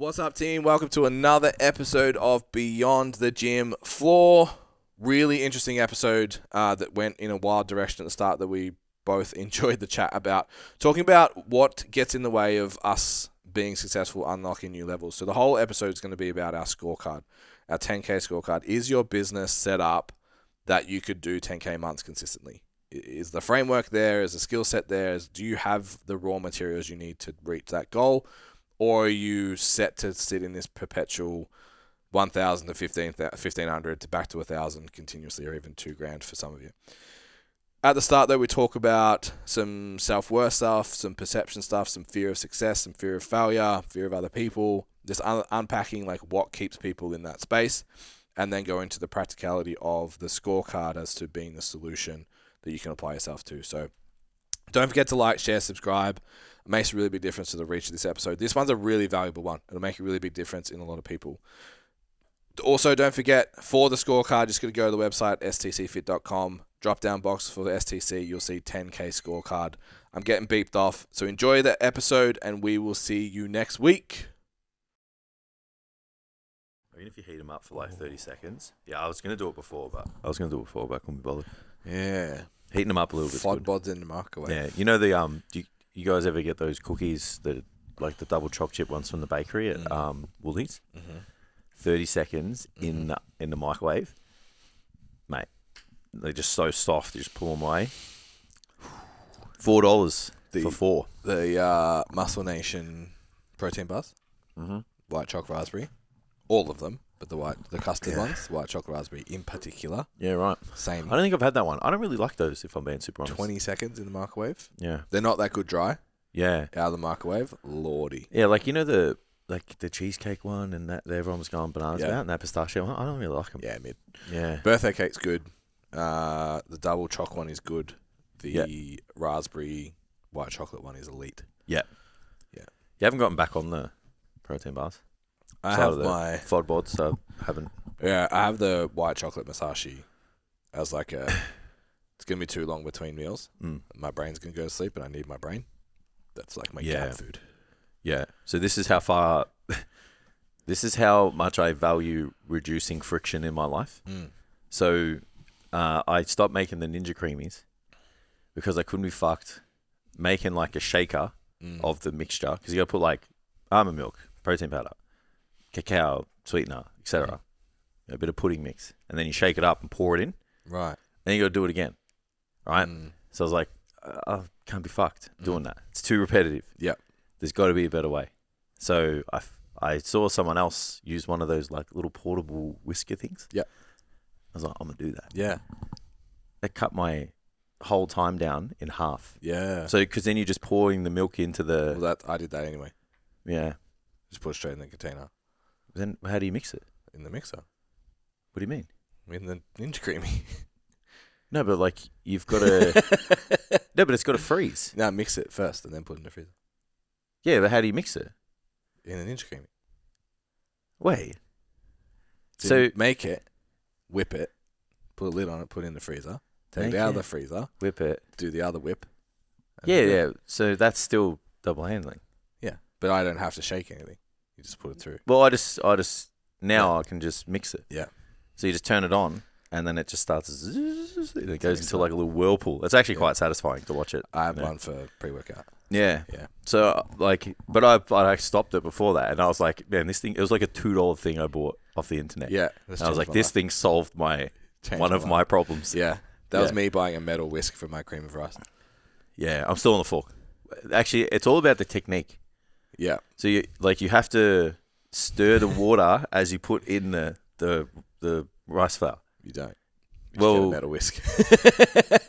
What's up, team? Welcome to another episode of Beyond the Gym Floor. Really interesting episode that went in a wild direction at the start that we both enjoyed the chat about. Talking about what gets in the way of us being successful, unlocking new levels. So the whole episode is going to be about our scorecard, our 10K scorecard. Is your business set up that you could do 10K months consistently? Is the framework there? Is the skill set there? Do you have the raw materials you need to reach that goal? Or are you set to sit in this perpetual 1,000 to 1,500 to back to 1,000 continuously, or even $2,000 for some of you? At the start, though, we talk about some self-worth stuff, some perception stuff, some fear of success, some fear of failure, fear of other people, just unpacking like what keeps people in that space, and then go into the practicality of the scorecard as to being the solution that you can apply yourself to. So don't forget to like, share, subscribe. It makes a really big difference to the reach of this episode. This one's a really valuable one. It'll make a really big difference in a lot of people. Also, don't forget, for the scorecard, just going to go to the website, stcfit.com, drop-down box for the STC. You'll see 10K scorecard. I'm getting beeped off. So enjoy the episode, and we will see you next week. Even if you heat them up for like 30 seconds. Yeah, I was going to do it before, but I couldn't be bothered. Yeah. Heating them up a little bit. Fog bods in the microwave. Yeah. You know the do you guys ever get those cookies that like the double choc chip ones from the bakery at Woolies? Mm-hmm. 30 seconds in the microwave, mate. They're just so soft. You just pull them away. $4 for 4. The Muscle Nation protein bars, white chocolate raspberry, all of them, but the custard ones, white chocolate raspberry in particular. Yeah, right. Same. I don't think I've had that one. I don't really like those, if I'm being super honest. 20 seconds in the microwave. Yeah. They're not that good dry. Yeah. Out of the microwave, lordy. Yeah, like you know the cheesecake one and that everyone was going bananas about, and that pistachio one. I don't really like them. Yeah, mid. Yeah. Birthday cake's good. The double choc one is good. The raspberry white chocolate one is elite. Yeah. Yeah. You haven't gotten back on the protein bars? I have my FOD bods, so I haven't. Yeah, I have the white chocolate Masashi as like it's going to be too long between meals. My brain's going to go to sleep and I need my brain. That's like my cat food. Yeah. So this is how much I value reducing friction in my life. So I stopped making the Ninja Creamies because I couldn't be fucked making like a shaker of the mixture, because you got to put like almond milk, protein powder, cacao, sweetener, etc. A bit of pudding mix, and then you shake it up and pour it in. Right. Then you got to do it again. Right. So I was like, I can't be fucked doing that. It's too repetitive. Yep. There's got to be a better way. So I saw someone else use one of those like little portable whisker things. Yep. I was like, I'm gonna do that. Yeah. That cut my whole time down in half. Yeah. So because then you're just pouring the milk into the. Well, I did that anyway. Yeah. Just put it straight in the container. Then how do you mix it? In the mixer. What do you mean? In the Ninja Creamy. No, but like you've got to. No, but it's got to freeze. No, mix it first and then put it in the freezer. Yeah, but how do you mix it? In the Ninja Creamy. Wait. So make it, whip it, put a lid on it, put it in the freezer, take it out of the freezer, whip it, do the other whip. Yeah. So that's still double handling. Yeah, but I don't have to shake anything. You just put it through. Well, I just now I can just mix it. Yeah. So you just turn it on, and then it just starts. And it goes into like a little whirlpool. It's actually quite satisfying to watch it. I have one for pre-workout. Yeah. Yeah. So like, but I stopped it before that, and I was like, man, this thing. It was like a $2 thing I bought off the internet. Yeah. And I was like, this thing solved one of my problems. Yeah. That was me buying a metal whisk for my cream of rice. Yeah, I'm still on the fork. Actually, it's all about the technique. Yeah. So you have to stir the water as you put in the rice flour. You don't. Well, get a metal whisk.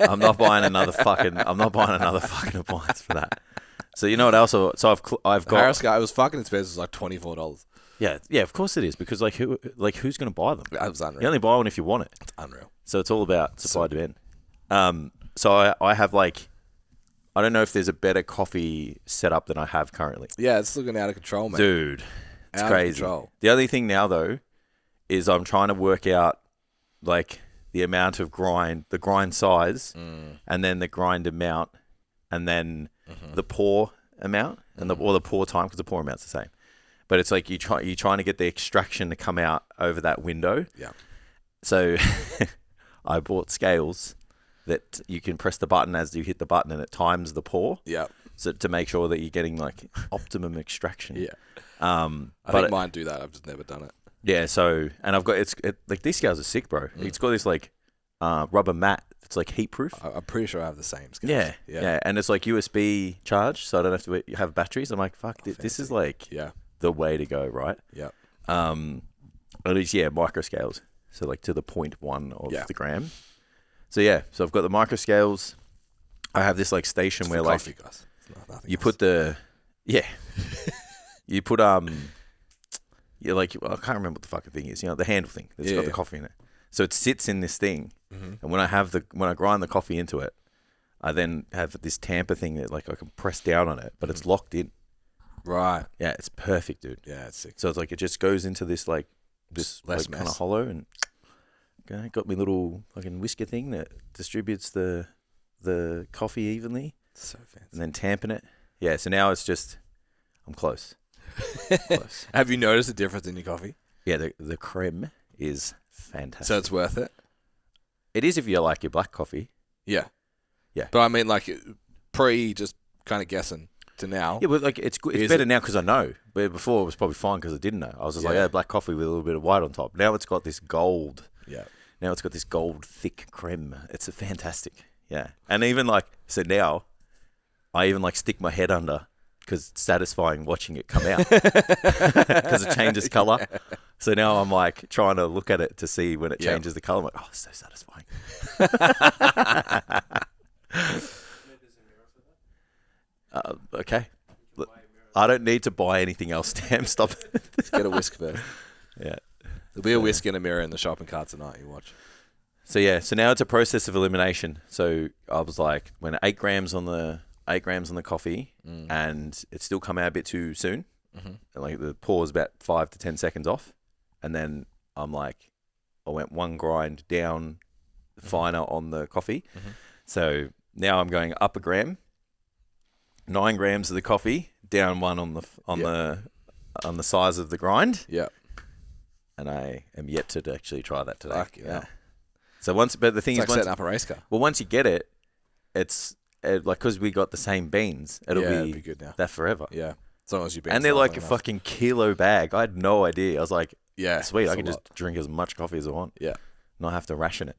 I'm not buying another fucking appliance for that. So you know what else? So I've got Harris guy. It was fucking expensive. It was like $24. Yeah, of course it is, because who's going to buy them? That was unreal. You only buy one if you want it. It's unreal. So it's all about supply demand. So I have like, I don't know if there's a better coffee setup than I have currently. Yeah, it's looking out of control, man. Dude, it's crazy. Control. The only thing now though is I'm trying to work out like the amount of the grind size, and then the grind amount, and then the pour amount, and or the pour time, because the pour amount's the same. but it's like you're trying to get the extraction to come out over that window. Yeah. So I bought scales that you can press the button as you hit the button, and it times the pour. Yeah. So to make sure that you're getting like optimum extraction. Yeah. I think mine do that. I've just never done it. Yeah. So, and I've got like these scales are sick, bro. It's got this like rubber mat. It's like heat proof. I'm pretty sure I have the same scales. Yeah. And it's like USB charge, so I don't have to have batteries. I'm like, fuck, this is like the way to go, right? Yeah. At least, micro scales. So like to the 0.1 of the gram. So so I've got the micro scales. I have this like station where like coffee, guys. You put the you put you're like, I can't remember what the fucking thing is. The handle thing that's got the coffee in it. So it sits in this thing, and when I grind the coffee into it, I then have this tamper thing that like I can press down on it, but it's locked in. Right. Yeah, it's perfect, dude. Yeah, it's sick. So it's like it just goes into this like less kind of hollow, and got me little fucking whisker thing that distributes the coffee evenly. So fancy. And then tamping it. Yeah, so now it's just I'm close. Close. Have you noticed a difference in your coffee? Yeah, the creme is fantastic. So it's worth it? It is if you like your black coffee. Yeah. Yeah. But I mean, like, just kind of guessing to now. Yeah, but like it's good. It's better now because I know. But before it was probably fine because I didn't know. I was just like, black coffee with a little bit of white on top. Now it's got this gold. Yeah. Now it's got this gold thick creme. It's fantastic. Yeah. And even like, so now I even like stick my head under because it's satisfying watching it come out because it changes color. So now I'm like trying to look at it to see when it changes the color. I'm like, oh, it's so satisfying. Okay. I don't need to buy anything else, Tam. Stop. Let's get a whisk first. Yeah. There'll be a whisk and a mirror in the shopping cart tonight. You watch. So now it's a process of elimination. So I was like, when 8 grams on the coffee, and it still come out a bit too soon. And like the pour is about 5 to 10 seconds off, and then I'm like, I went 1 grind down finer on the coffee. So now I'm going up a gram, 9 grams of the coffee, down 1 on the size of the grind. Yeah. And I am yet to actually try that today. Fuck yeah. So but the thing it's is, like setting up a race car. Well, once you get it, it's like because we got the same beans, it'll be good now. That forever. Yeah, as long as you. And they're like a fucking kilo bag. I had no idea. I was like, sweet. I can just drink as much coffee as I want. Yeah, not have to ration it.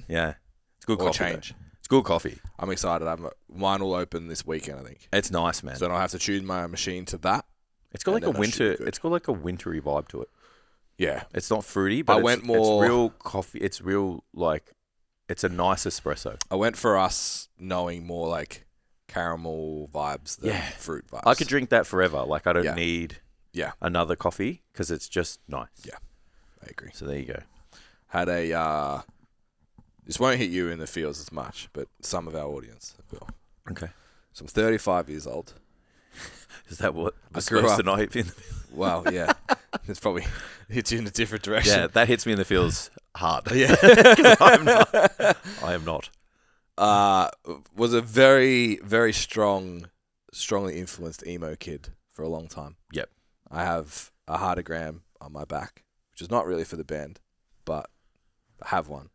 Yeah, it's good coffee. Change. It's good coffee. I'm excited. Mine will open this weekend, I think. It's nice, man. So I don't have to tune my machine to that. It's got like a winter. It's got like a wintry vibe to it. Yeah, it's not fruity, but it's real coffee. It's real like. It's a nice espresso. I went for us knowing more like caramel vibes than fruit vibes. I could drink that forever. Like I don't need another coffee because it's just nice. Yeah, I agree. So there you go. Had a this won't hit you in the fields as much, but some of our audience will. Okay. So I'm 35 years old. Is that what was supposed to not hit you in the fields? Well, yeah. It's probably hits you in a different direction. Yeah, that hits me in the fields hard. Yeah. I am not. Was a very, very strongly influenced emo kid for a long time. Yep. I have a heartogram on my back, which is not really for the band, but I have one.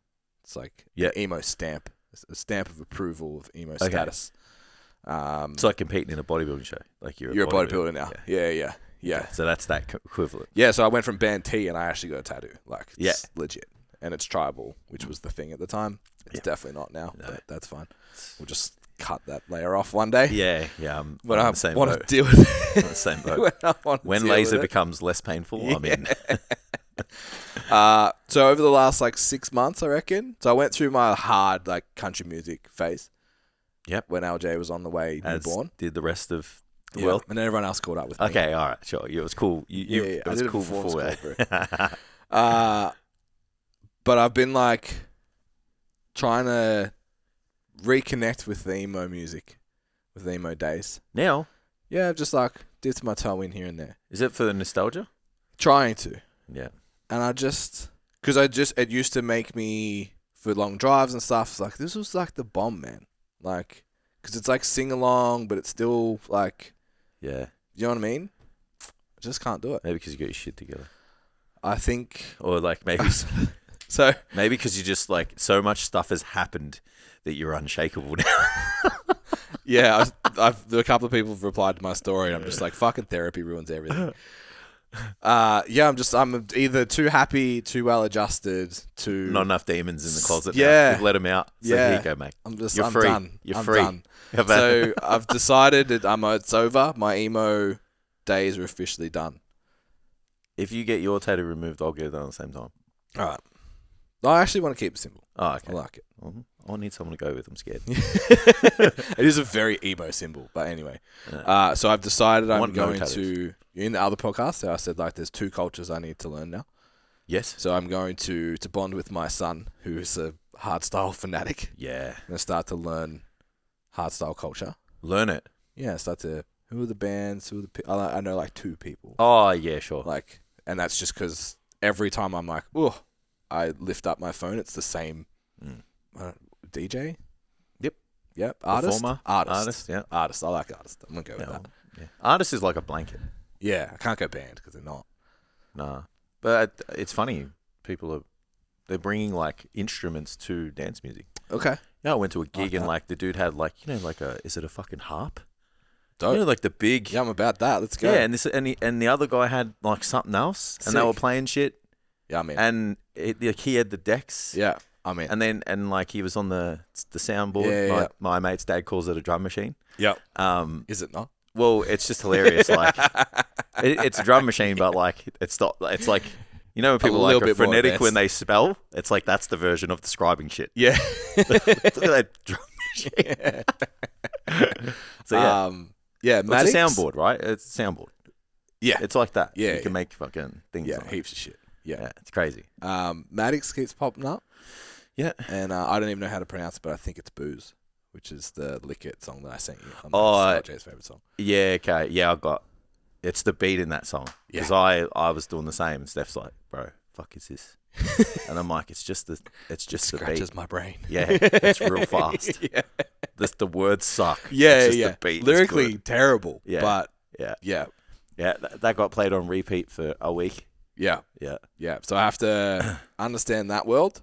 It's like an emo stamp, a stamp of approval of emo status. It's like competing in a bodybuilding show. Like you're a bodybuilder now. Yeah. Yeah. So that's that equivalent. Yeah, so I went from band T and I actually got a tattoo. Like, it's legit. And it's tribal, which was the thing at the time. It's definitely not now, but that's fine. We'll just cut that layer off one day. Yeah. When I want to deal with it. I'm on the same boat. When laser becomes less painful, I'm in. So over the last 6 months, I reckon. So I went through my hard country music phase. Yep. When LJ was on the way newborn. Did the rest of the world. And then everyone else caught up with me. Okay, all right, sure. It was cool. It was cool before. But I've been trying to reconnect with the emo music, with the emo days. Now? Yeah, I've just dipped my toe in here and there. Is it for the nostalgia? Trying to. Yeah. And because it used to make me, for long drives and stuff, it's this was the bomb, man. Because it's sing along, but it's still yeah. You know what I mean? just can't do it. Maybe because you got your shit together. I think... Or like maybe... So maybe because you just like so much stuff has happened that you're unshakable now. Yeah, a couple of people have replied to my story, and I'm just like, fucking therapy ruins everything. Yeah, I'm either too happy, too well adjusted, too... Not enough demons in the closet Yeah. now. You've let them out. So Yeah. here you go, mate. I'm free. done. You're I'm free. done. So I've decided that it's over. My emo days are officially done. If you get your tattoo removed, I'll get it done at the same time. All right. I actually want to keep it simple. Oh, okay. I like it. I'll need someone to go with. I'm scared. It is a very emo symbol, but anyway. So I've decided I'm going to... In the other podcast, I said like there's 2 cultures I need to learn now. Yes. So I'm going to bond with my son, who's a hardstyle fanatic. Yeah. I'm going to start to learn hardstyle culture. Learn it. Yeah, start to... Who are the bands? Who are the... I know like 2 people. Oh, yeah, sure. Like, and that's just because every time I'm like, oh, I lift up my phone, it's the same DJ? Yep. Artist? Performer? Artist. Yeah. Artist. I like artist. I'm going to go with that. Yeah. Artist is like a blanket. Yeah, I can't go band because they're not. Nah. But it's funny. They're bringing like instruments to dance music. Okay. Yeah, I went to a gig and that. like the dude had like, like is it a fucking harp? Dope. Like the big... Yeah, I'm about that. Let's go. Yeah, and the other guy had like something else. Sick. And they were playing shit. Yeah, I'm in. And he had the decks. Yeah, I'm in. And like he was on the soundboard. Yeah. My mate's dad calls it a drum machine. Yep. Is it not? Well, it's just hilarious. Like it's a drum machine, but like it's not. It's like when people like are frenetic when they spell. It's like that's the version of describing shit. Yeah. Look at that drum machine. So yeah, yeah. It's a soundboard, right? It's a soundboard. Yeah, it's like that. Yeah, you can make fucking things. Yeah, on heaps of shit. Yeah, it's crazy. Maddox keeps popping up. Yeah, and I don't even know how to pronounce it, but I think it's Booze, which is the Lick It song that I sent you. Jay's favorite song. Yeah, okay. Yeah, it's the beat in that song. Because I was doing the same, and Steph's like, bro, fuck is this? And I'm like, it's just the beat. Scratches my brain. Yeah, it's real fast. Yeah. The words suck. Yeah, it's just yeah. The beat lyrically terrible. Yeah, but yeah. That got played on repeat for a week. Yeah. So I have to understand that world,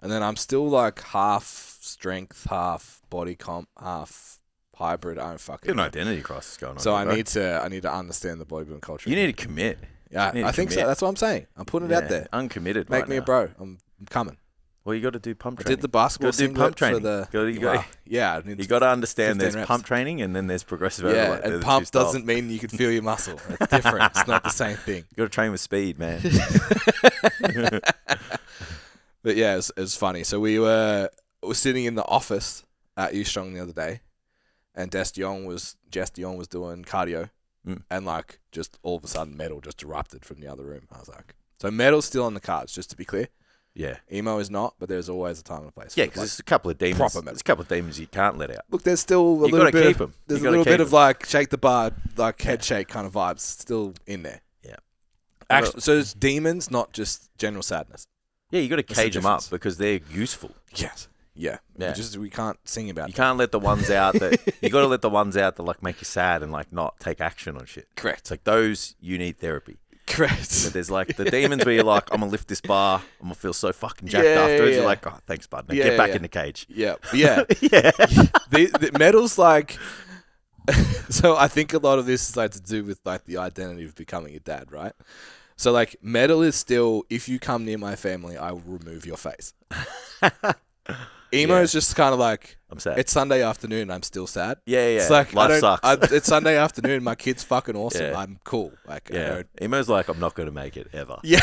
and then I'm still like half strength, half body comp, half hybrid. I don't fucking. An identity crisis going on. So I need to understand the bodybuilding culture. You need to commit. Yeah, I think so. That's what I'm saying. I'm putting it out there. Uncommitted. Make me a bro. I'm coming. Well, you got to do pump training. I did the basketball pump training. Yeah. You got to understand there's reps. pump training and then there's progressive overload. overload. Yeah, and pump doesn't mean you can feel your muscle. It's different. It's not the same thing. You got to train with speed, man. But yeah, it's funny. So we were sitting in the office at U Strong the other day, and Jess Dion was doing cardio, and like just all of a sudden metal just erupted from the other room. I was like, so metal's still on the cards, just to be clear. Yeah. Emo is not, but there's always a time and a place. Yeah, because there's a couple of demons. Proper metal. There's a couple of demons you can't let out. Look, there's still a little bit. Keep them. There's a little bit of like shake the bar, like head shake kind of vibes still in there. Yeah. Actually, so it's demons, not just general sadness. Yeah, you got to cage them up because they're useful. Yes. Yeah. We can't sing about. You can't let the ones out that you got to let the ones out that like make you sad and like not take action on shit. Correct. It's like those you need therapy. Correct. But there's like the demons where you're like, I'm gonna lift this bar, I'm gonna feel so fucking jacked afterwards. Yeah. You're like, oh, thanks, bud. Now get back in the cage. Yeah. Yeah. The metal's like. So I think a lot of this is like to do with like the identity of becoming a dad, right? So like metal is still, if you come near my family, I will remove your face. Emo is just kind of like, I'm sad. It's Sunday afternoon. I'm still sad. Yeah. It's like life sucks. It's Sunday afternoon. My kid's fucking awesome. Yeah. I'm cool. Like Emo's like, I'm not going to make it ever. Yeah.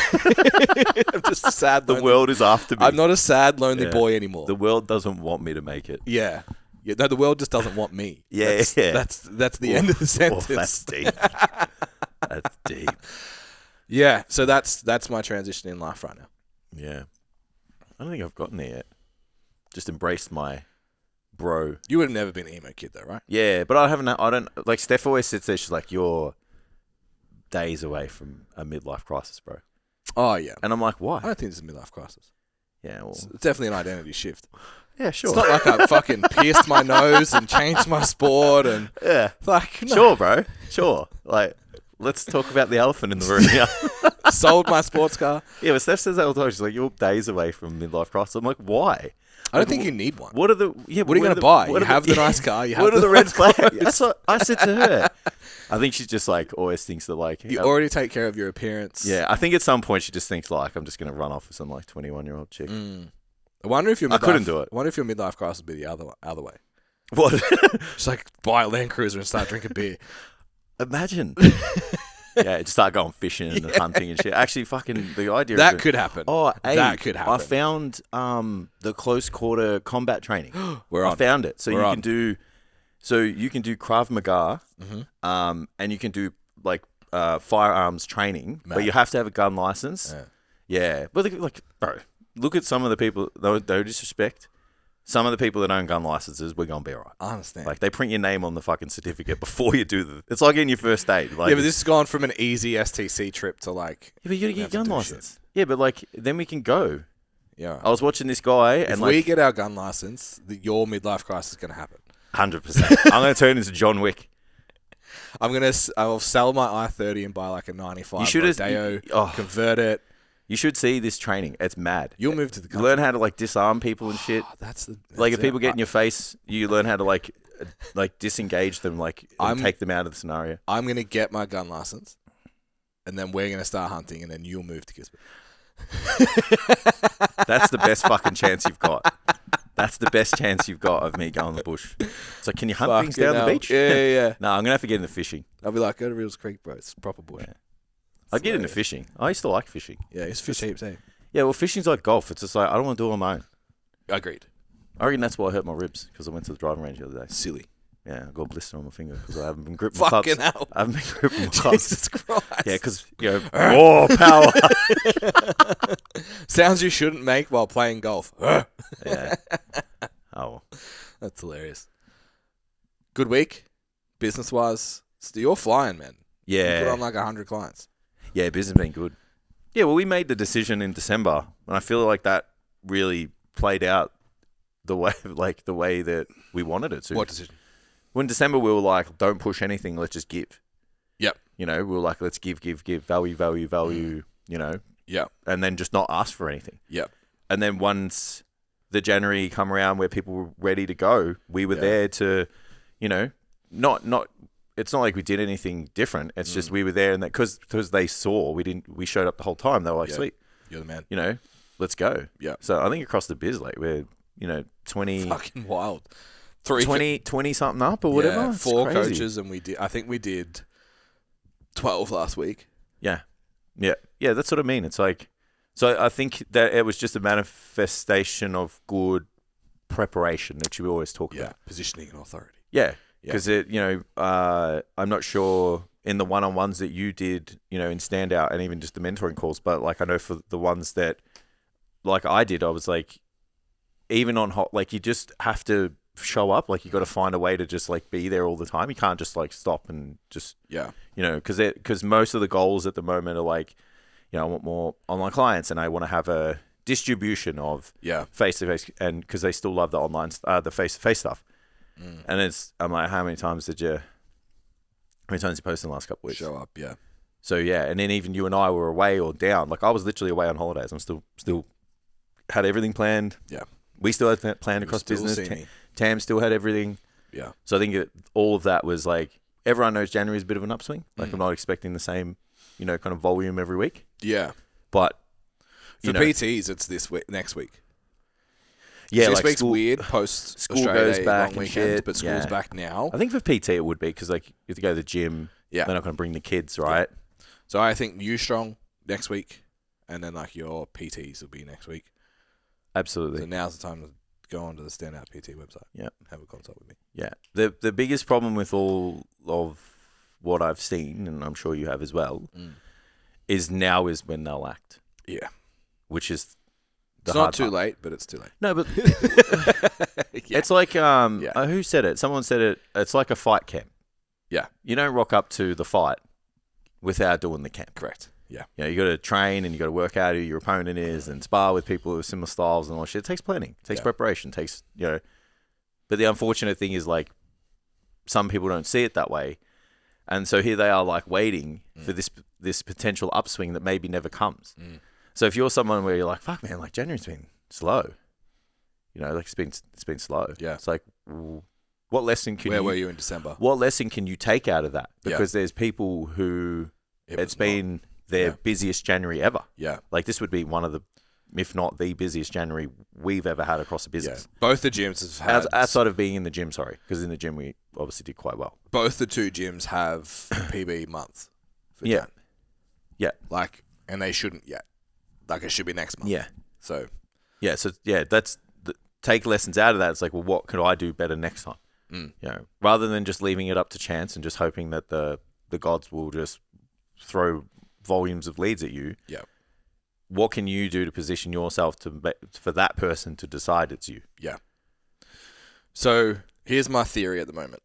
I'm just a sad. The world is after me. I'm not a sad, lonely boy anymore. The world doesn't want me to make it. Yeah. No, the world just doesn't want me. That's the end of the sentence. Oh, that's deep. That's deep. Yeah. So that's my transition in life right now. Yeah. I don't think I've gotten there yet. Just embraced my bro. You would have never been an emo kid though, right? Yeah, but I don't, like Steph always sits there, she's like, you're days away from a midlife crisis, bro. Oh, yeah. And I'm like, why? I don't think it's a midlife crisis. Yeah, well. It's definitely an identity shift. Yeah, sure. It's not like I fucking pierced my nose and changed my sport and... Yeah. Like, no. Sure, bro. Sure. Like, let's talk about the elephant in the room here. Sold my sports car. Yeah, but Steph says that all the time. She's like, you're days away from midlife crisis. I'm like, why? I don't think you need one. What are the? Yeah, what are you going to buy? You have the nice car. You have what are the red flags? flags? That's what I said to her. I think she just like always thinks that like you already take care of your appearance. Yeah, I think at some point she just thinks like I'm just going to run off with some like 21-year-old chick. I wonder if your midlife, I couldn't do it. I wonder if your midlife crisis would be the other way. What? Just like buy a Land Cruiser and start drinking beer. Imagine. Yeah, just start going fishing and hunting and shit. Actually, fucking the idea that could happen. Oh, hey, that could happen. I found the close quarter combat training. I found it. So you can do Krav Maga, and you can do like firearms training, but you have to have a gun license. Yeah. But like, bro, look at some of the people. No disrespect. Some of the people that own gun licenses, we're gonna be alright. I understand. Like they print your name on the fucking certificate before you do the. It's like getting your first aid. Like, yeah, but this has gone from an easy STC trip to like. Yeah, but you gotta get your gun license. Shit. Yeah, but like then we can go. Yeah. I was watching this guy, if and we get our gun license, your midlife crisis is gonna happen. 100%. I'm gonna turn into John Wick. I'll sell my i30 and buy like a 95 Rodeo, convert it. You should see this training. It's mad. You'll move to the country. You learn how to like disarm people and shit. That's if people get in your face, you learn how to like disengage them, and take them out of the scenario. I'm gonna get my gun license, and then we're gonna start hunting, and then you'll move to Gisborne. That's the best fucking chance you've got. That's the best chance you've got of me going in the bush. It's like, can you hunt things down the beach? Yeah. No, I'm gonna have to get into fishing. I'll be like, go to Reels Creek, bro. It's proper bush. Yeah. I'll get into fishing. I used to like fishing. Yeah, it's fish heaps, eh? Yeah, well, fishing's like golf. It's just like, I don't want to do it on my own. Agreed. I reckon that's why I hurt my ribs, because I went to the driving range the other day. Silly. Yeah, I got a blister on my finger because I haven't been gripping my clubs. Fucking hell. I haven't been gripping my clubs. Jesus Christ. Yeah, because, raw power. Sounds you shouldn't make while playing golf. Yeah. Oh, well. That's hilarious. Good week, business-wise. You're flying, man. Yeah. You put on like 100 clients. Yeah, business been good. Yeah, well, we made the decision in December, and I feel like that really played out the way that we wanted it to. What decision? Well, in December, we were like, don't push anything, let's just give. Yep. We were like, let's give, value, Yep. And then just not ask for anything. Yep. And then once the January come around where people were ready to go, we were there to, not. It's not like we did anything different. It's just we were there, and that because they saw we showed up the whole time. They were like, "Sweet, you're the man." Let's go. Yeah. So I think across the biz, like we're 20, fucking wild, 20 something up or whatever. Yeah, it's 4 crazy. coaches, and I think we did 12 last week. Yeah. That's what I mean. It's like, so I think that it was just a manifestation of good preparation that you always talk about. Positioning and authority. Yeah. Because I'm not sure in the one-on-ones that you did, in Standout and even just the mentoring calls, but like I know for the ones that like I did, I was like, even on hot, like you just have to show up. Like you got to find a way to just like be there all the time. You can't just like stop and just because most of the goals at the moment are like, I want more online clients and I want to have a distribution of face-to-face, and because they still love the online, the face-to-face stuff. And I'm like, how many times you posted in the last couple of weeks? Show up, yeah. So yeah, and then even you and I were away or down. Like I was literally away on holidays. I'm still had everything planned. Yeah. We still had that planned across business. Tam still had everything. Yeah. So I think all of that was like, everyone knows January is a bit of an upswing. Like I'm not expecting the same, kind of volume every week. Yeah. But for PTs, it's this week, next week. Yeah, so this like week's weird post school Australia goes Day back long and weekend, shit. But school's back now. I think for PT it would be because like you have to go to the gym. Yeah, they're not going to bring the kids, right? Yeah. So I think you strong next week, and then like your PTs will be next week. Absolutely. So now's the time to go onto the Standout PT website. Yeah, have a consult with me. Yeah, the biggest problem with all of what I've seen, and I'm sure you have as well, is now is when they'll act. Yeah, which is. It's not too late, but it's too late. No, but it's like, who said it? Someone said it. It's like a fight camp. Yeah. You don't rock up to the fight without doing the camp. Correct. Yeah. You got to train and you got to work out who your opponent is and spar with people with similar styles and all that shit. It takes planning. It takes preparation. It takes, But the unfortunate thing is like, some people don't see it that way. And so here they are like waiting for this potential upswing that maybe never comes. So if you're someone where you're like, fuck man, like January's been slow, you know, like it's been slow. Yeah. It's like, what lesson can Where were you in December? What lesson can you take out of that? Because there's people who it's been their busiest January ever. Yeah. Like this would be one of the, if not the busiest January we've ever had across a business. Yeah. Both the gyms have had... Outside of being in the gym, sorry. Because in the gym, we obviously did quite well. Both the two gyms have PB month for Jan. Yeah. Like, and they shouldn't yet. Like, it should be next month. Yeah. So... Yeah, that's... Take lessons out of that. It's like, well, what could I do better next time? You know, rather than just leaving it up to chance and just hoping that the gods will just throw volumes of leads at you. Yeah. What can you do to position yourself for that person to decide it's you? Yeah. So here's my theory at the moment.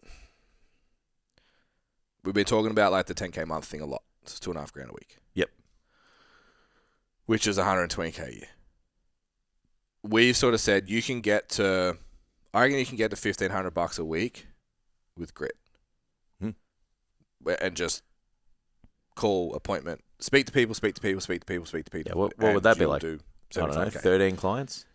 We've been talking about like the 10K month thing a lot. It's $2,500 a week. Yep. Which is $120K a year. We've sort of said you can get to, I reckon you can get to $1,500 a week with grit. And just call appointment. Speak to people. Yeah, what would that be like? Do I don't know, 13 clients?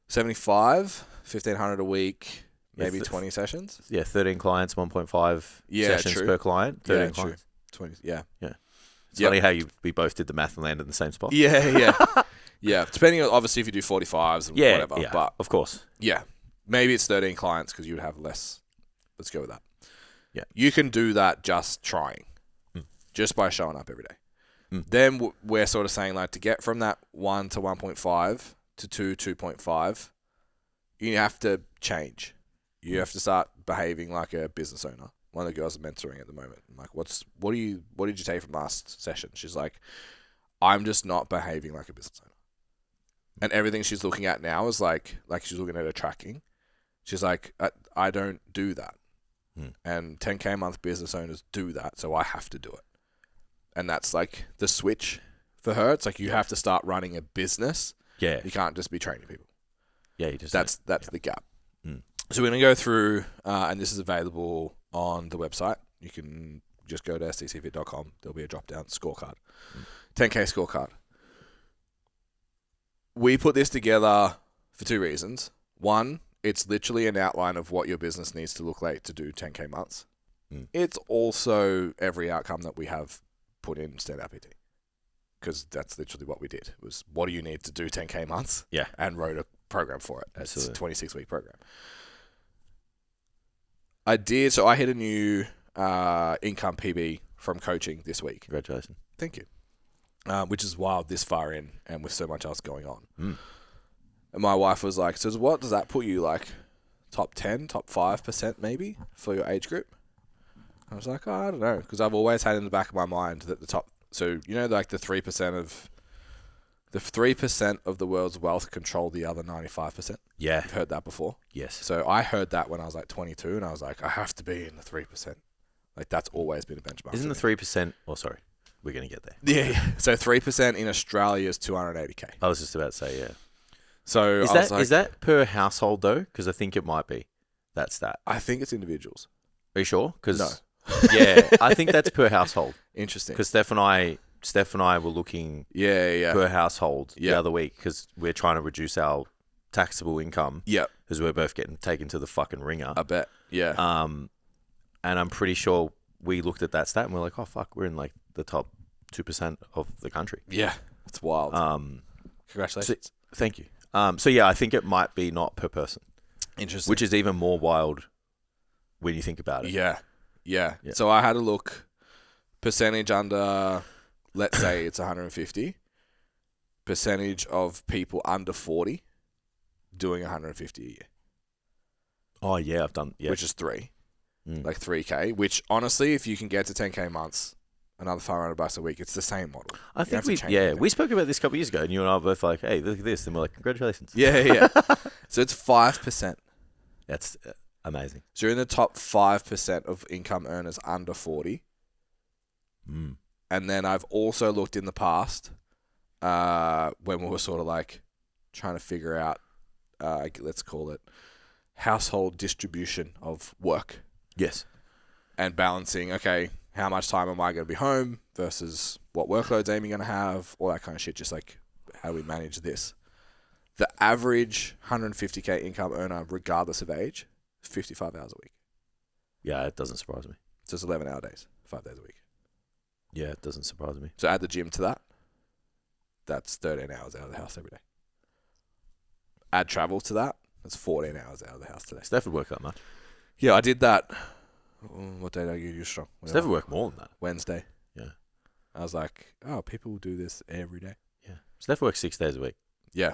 75, 1,500 a week, maybe 20 sessions. Yeah, 13 clients, 1.5 sessions per client. 13 clients. 20, yeah. It's funny how we both did the math and landed in the same spot. Yeah. Yeah, depending on, obviously, if you do 45s and whatever. Yeah, but of course. Yeah, maybe it's 13 clients because you would have less. Let's go with that. Yeah. You can do that just trying, just by showing up every day. Then we're sort of saying, like, to get from that 1 to 1.5 to 2.5, you have to change. You have to start behaving like a business owner. One of the girls I'm mentoring at the moment. I'm like, what did you take from last session? She's like, I'm just not behaving like a business owner. And everything she's looking at now is like she's looking at her tracking. She's like, I don't do that. And 10K a month business owners do that, so I have to do it. And that's like the switch for her. It's like you have to start running a business. Yeah. You can't just be training people. Yeah, you just that's the gap. So we're going to go through, and this is available on the website. You can just go to stcfit.com. There'll be a drop-down scorecard. 10K scorecard. We put this together for two reasons. One, it's literally an outline of what your business needs to look like to do 10K months. It's also every outcome that we have put in Standout PT. Because that's literally what we did. It was, what do you need to do 10K months? Yeah. And wrote a program for it. Absolutely. It's a 26-week program. I hit a new income PB from coaching this week. Congratulations. Thank you. Which is wild this far in and with so much else going on. And my wife was like, so what does that put you, like top 10, top 5% maybe for your age group? I was like, I don't know. Because I've always had in the back of my mind that the top, so you know, like the 3% of the world's wealth control the other 95%. Yeah. You've heard that before? Yes. So I heard that when I was like 22 and I was like, I have to be in the 3%. Like that's always been a benchmark. Isn't the 3%, sorry, we're going to get there. Yeah. So 3% in Australia is 280K. I was just about to say, yeah. So is that per household though? Because I think it might be that stat. I think it's individuals. Are you sure? Cause, no. Yeah, I think that's per household. Interesting. Because Steph and I were looking per household the other week because we're trying to reduce our taxable income. Yeah. Because we're both getting taken to the fucking ringer. I bet. Yeah. And I'm pretty sure we looked at that stat and we're like, oh fuck, we're in like the top 2% of the country. Yeah. It's wild. Congratulations. Thank you. So yeah, I think it might be not per person. Interesting. Which is even more wild when you think about it. Yeah. So I had a look. Percentage under, let's say it's 150. Percentage of people under 40 doing 150 a year. Oh yeah, I've done. Yeah. Which is 3. Like 3K. Which honestly, if you can get to 10K months, another $500 a week, it's the same model. I think we spoke about this a couple of years ago, and you and I were both like, "Hey, look at this," and we're like, "Congratulations!" Yeah. So it's 5%. That's amazing. So you're in the top 5% of income earners under 40. And then I've also looked in the past when we were sort of like trying to figure out, let's call it, household distribution of work. Yes. And balancing, okay, how much time am I going to be home versus what workloads Amy going to have, all that kind of shit. Just like how we manage this. The average 150K income earner, regardless of age, 55 hours a week. Yeah, it doesn't surprise me. So it's 11-hour days, 5 days a week. Yeah, it doesn't surprise me. So add the gym to that. That's 13 hours out of the house every day. Add travel to that. That's 14 hours out of the house today. Steph would work that much. Yeah, I did that. What day did I give you strong? Steph would work more than that. Wednesday. Yeah. I was like, oh, people do this every day. Yeah. Steph works 6 days a week. Yeah.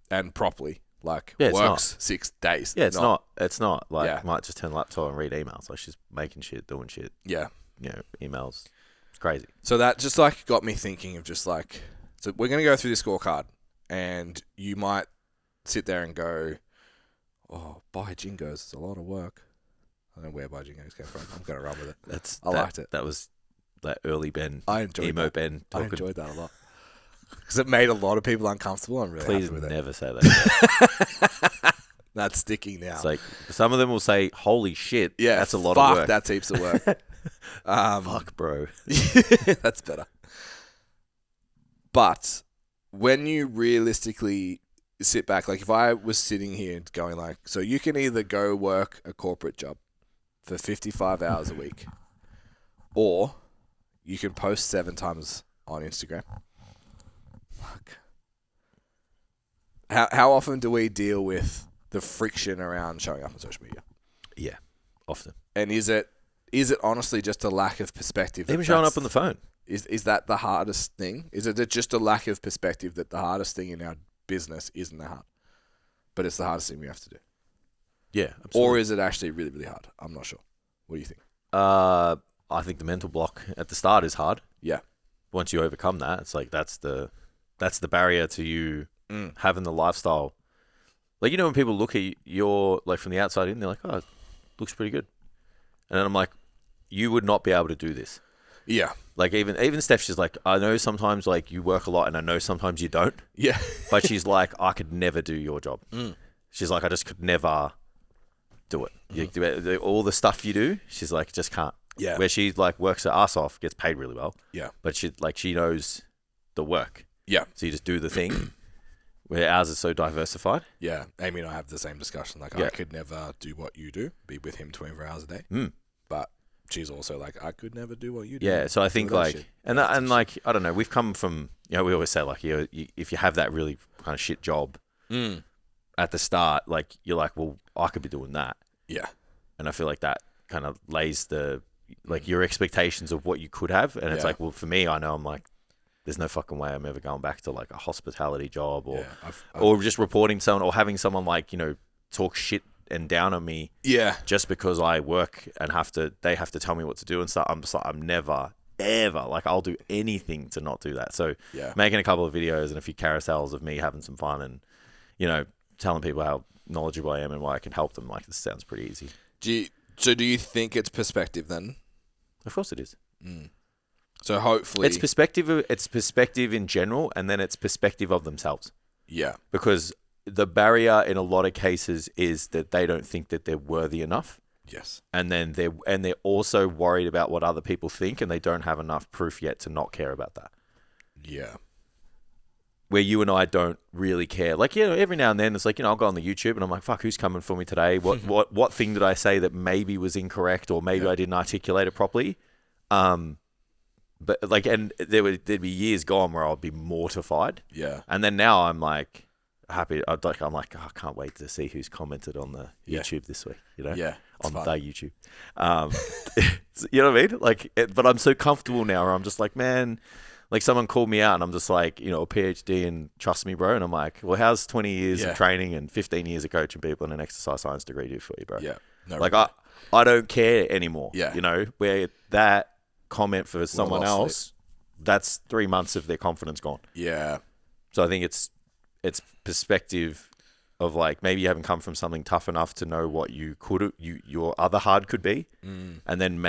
And properly. Like, Yeah, it's works not. 6 days. Yeah, it's not like Yeah. might just turn the laptop and read emails. Like she's making shit, doing shit. Yeah. You know, emails. It's crazy. So that just like got me thinking of just like, so we're going to go through the scorecard and you might sit there and go, oh, buy Jingos. It's a lot of work. I don't know where buy Jingos came from. I'm going to run with it. I liked it. That was that early Ben. I enjoyed emo that. Ben I talking. enjoyed that a lot. Because it made a lot of people uncomfortable. I'm really Please happy with it. never say that. That's sticking now. It's like some of them will say, "Holy shit, yeah, that's a lot of work." That's heaps of work. Fuck, bro. That's better. But when you realistically sit back, like if I was sitting here going like, so you can either go work a corporate job for 55 hours a week, or you can post 7 times on Instagram. Fuck. How often do we deal with the friction around showing up on social media? Yeah, often. And is it honestly just a lack of perspective? Even showing up on the phone. Is that the hardest thing? Is it just a lack of perspective that the hardest thing in our business isn't that hard, but it's the hardest thing we have to do? Yeah, absolutely. Or is it actually really, really hard? I'm not sure. What do you think? I think the mental block at the start is hard. Yeah. Once you overcome that, it's like that's the barrier to you having the lifestyle. Like, you know, when people look at your, like, from the outside in, they're like, oh, it looks pretty good. And then I'm like, you would not be able to do this. Yeah. Like, even Steph, she's like, I know sometimes, like, you work a lot, and I know sometimes you don't. Yeah. But she's like, I could never do your job. She's like, I just could never do it. All the stuff you do, she's like, just can't. Yeah. Where she, like, works her ass off, gets paid really well. Yeah. But she knows the work. Yeah. So you just do the thing. Where ours is so diversified. Yeah. Amy and I have the same discussion. Like, I could never do what you do, be with him 24 hours a day. But she's also like, I could never do what you do. Yeah. So I think, like, and like, I don't know, we've come from, you know, we always say, like, if you have that really kind of shit job at the start, like, you're like, well, I could be doing that. Yeah. And I feel like that kind of lays like, your expectations of what you could have. And it's like, well, for me, I know I'm like, there's no fucking way I'm ever going back to, like, a hospitality job or just reporting someone or having someone, like, you know, talk shit and down on me. Yeah. Just because I work and they have to tell me what to do and stuff. I'm just like, I'm never, ever, like, I'll do anything to not do that. So making a couple of videos and a few carousels of me having some fun and, you know, telling people how knowledgeable I am and why I can help them, like, this sounds pretty easy. Do you think it's perspective then? Of course it is. So hopefully it's perspective in general, and then it's perspective of themselves. Yeah. Because the barrier in a lot of cases is that they don't think that they're worthy enough. Yes. And then they're also worried about what other people think, and they don't have enough proof yet to not care about that. Yeah. Where you and I don't really care. Like, you know, every now and then it's like, you know, I'll go on the YouTube and I'm like, fuck, who's coming for me today? What thing did I say that maybe was incorrect or maybe I didn't articulate it properly? But like, and there'd be years gone where I'd be mortified. Yeah. And then now I'm like happy. I'm like, oh, I can't wait to see who's commented on the YouTube this week, you know? Yeah. On the YouTube. You know what I mean? Like, but I'm so comfortable now where I'm just like, man, like someone called me out and I'm just like, you know, a PhD and trust me, bro. And I'm like, well, how's 20 years of training and 15 years of coaching people and an exercise science degree do for you, bro? Yeah. No, like, I don't care anymore. Yeah. You know, where that comment for someone else, that's 3 months of their confidence gone. Yeah. So I think it's perspective of, like, maybe you haven't come from something tough enough to know what your other hard could be. And then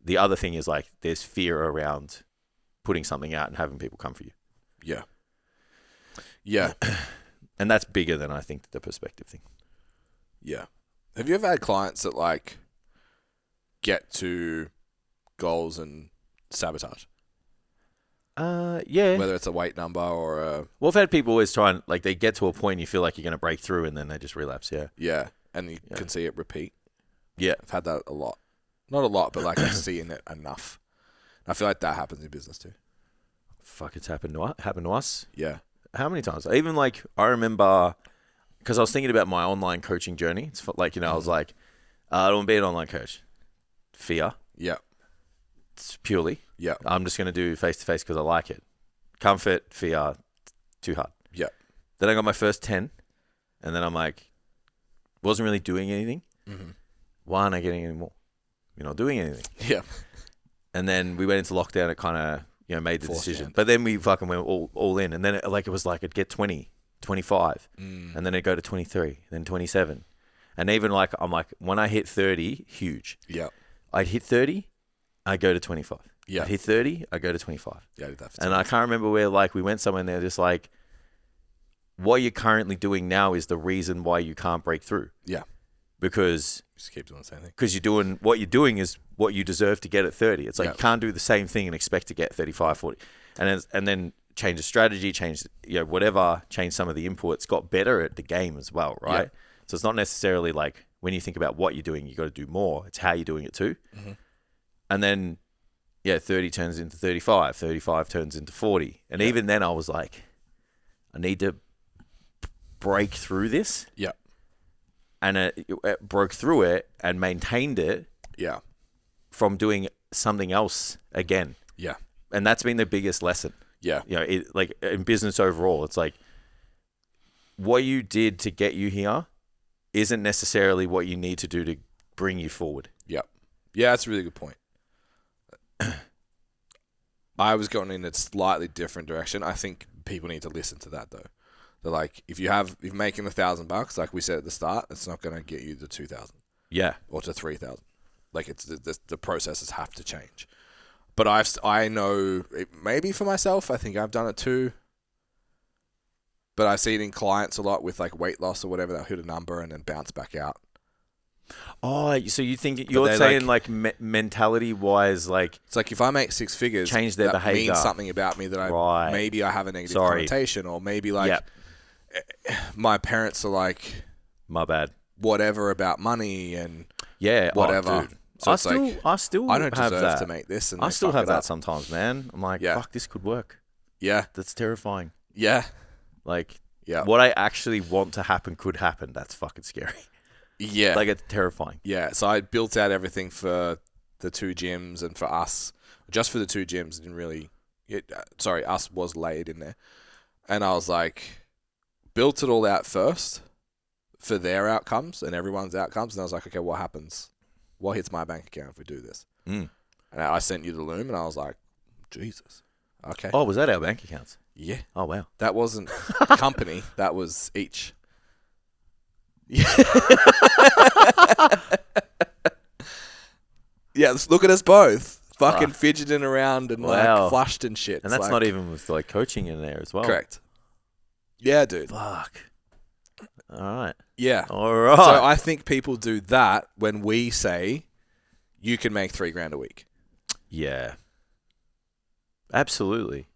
the other thing is, like, there's fear around putting something out and having people come for you. Yeah. Yeah. And that's bigger than I think the perspective thing. Yeah. Have you ever had clients that, like, get to goals and sabotage. Yeah. Whether it's a weight number or a... Well, I've had people always try and, like, they get to a point you feel like you're going to break through and then they just relapse, yeah. Yeah, and you can see it repeat. Yeah. I've had that a lot. Not a lot, but like I've seen it enough. I feel like that happens in business too. Fuck, it's happened to us. Yeah. How many times? Even, like, I remember, because I was thinking about my online coaching journey. It's like, I was like, I don't want to be an online coach. Fear. Yeah. It's purely. Yeah. I'm just going to do face-to-face because I like it. Comfort, fear, too hard. Yeah. Then I got my first 10, and then I'm like, wasn't really doing anything. Mm-hmm. Why aren't I getting any more? You're not doing anything. Yeah. And then we went into lockdown. It kind of, made the Forced decision. hand. But then we fucking went all in. And then it was like it'd get 20, 25, and then it'd go to 23, then 27. And even like, I'm like, when I hit 30, huge. Yeah. I'd hit 30, I'd go to 25. Yeah. I'd hit 30, I'd go to 25. Yeah, I did that for And 10 I can't remember where, like, we went somewhere and they're just like, what you're currently doing now is the reason why you can't break through. Yeah. Because Just keep doing the same thing. what you're doing is what you deserve to get at 30. It's like, Yeah. you can't do the same thing and expect to get 35, 40. And then change the strategy, change, whatever, change some of the inputs, got better at the game as well, right? Yeah. So it's not necessarily like, when you think about what you're doing, you got to do more. It's how you're doing it too. Mm-hmm. And then, 30 turns into 35, 35 turns into 40. And even then I was like, I need to break through this. Yeah. And it broke through it and maintained it Yeah. from doing something else again. Yeah. And that's been the biggest lesson. Yeah. Like in business overall, it's like, what you did to get you here isn't necessarily what you need to do to bring you forward. Yeah. Yeah, that's a really good point. I was going in a slightly different direction. I think people need to listen to that though. They're like, if you're making $1,000, like we said at the start, it's not going to get you to 2,000. Yeah. Or to 3,000. Like it's the processes have to change. But I know maybe for myself, I think I've done it too. But I see it in clients a lot with like weight loss or whatever. They'll hit a number and then bounce back out. Oh, so you think you're saying like mentality wise, like it's like if I make six figures, change their that behavior, means something about me that maybe I have a negative connotation, or maybe like my parents are like, my bad, whatever about money and whatever. Oh, dude. So I don't deserve that. to make this, and I still have that up. sometimes, man. I'm like, fuck, this could work. Yeah, that's terrifying. Yeah, like what I actually want to happen could happen. That's fucking scary. Yeah. Like, it's terrifying. Yeah. So I built out everything for the two gyms and for us. Just for the two gyms. Didn't really... us was laid in there. And I was like... Built it all out first for their outcomes and everyone's outcomes. And I was like, okay, what happens? What hits my bank account if we do this? And I sent you the loom and I was like, Jesus. Okay. Oh, was that our bank accounts? Yeah. Oh, wow. That wasn't company. That was each. Yeah, let's look at us both. Fucking fidgeting around and like flushed and shit. And that's not even with like coaching in there as well. Correct. Yeah, dude. Fuck. All right. Yeah. All right. So I think people do that when we say you can make $3,000 a week. Yeah. Absolutely.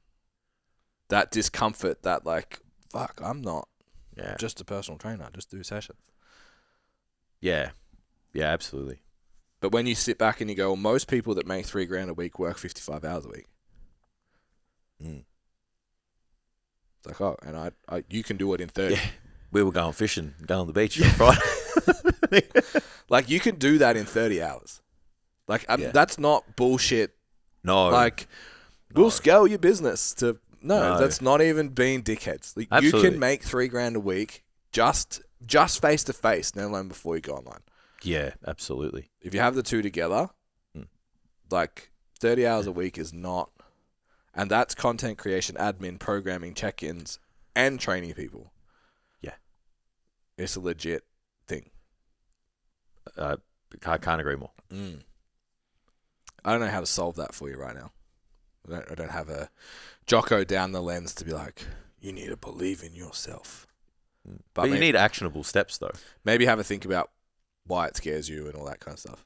That discomfort, that like, fuck, I'm not Yeah. just a personal trainer. I just do sessions. Yeah. Yeah, absolutely. But when you sit back and you go, well, most people that make $3,000 a week work 55 hours a week. It's like, oh, and I you can do it in 30. Yeah. We were going fishing, going on the beach on Friday. Like, you can do that in 30 hours. Like, that's not bullshit. No. Like, we'll scale your business to... No, that's not even being dickheads. Like, you can make $3,000 a week just face-to-face, let alone before you go online. Yeah, absolutely. If you have the two together, like 30 hours a week is not, and that's content creation, admin, programming, check-ins, and training people. Yeah. It's a legit thing. I can't agree more. I don't know how to solve that for you right now. I don't have a Jocko down the lens to be like, you need to believe in yourself. But you need actionable steps, though. Maybe have a think about why it scares you and all that kind of stuff.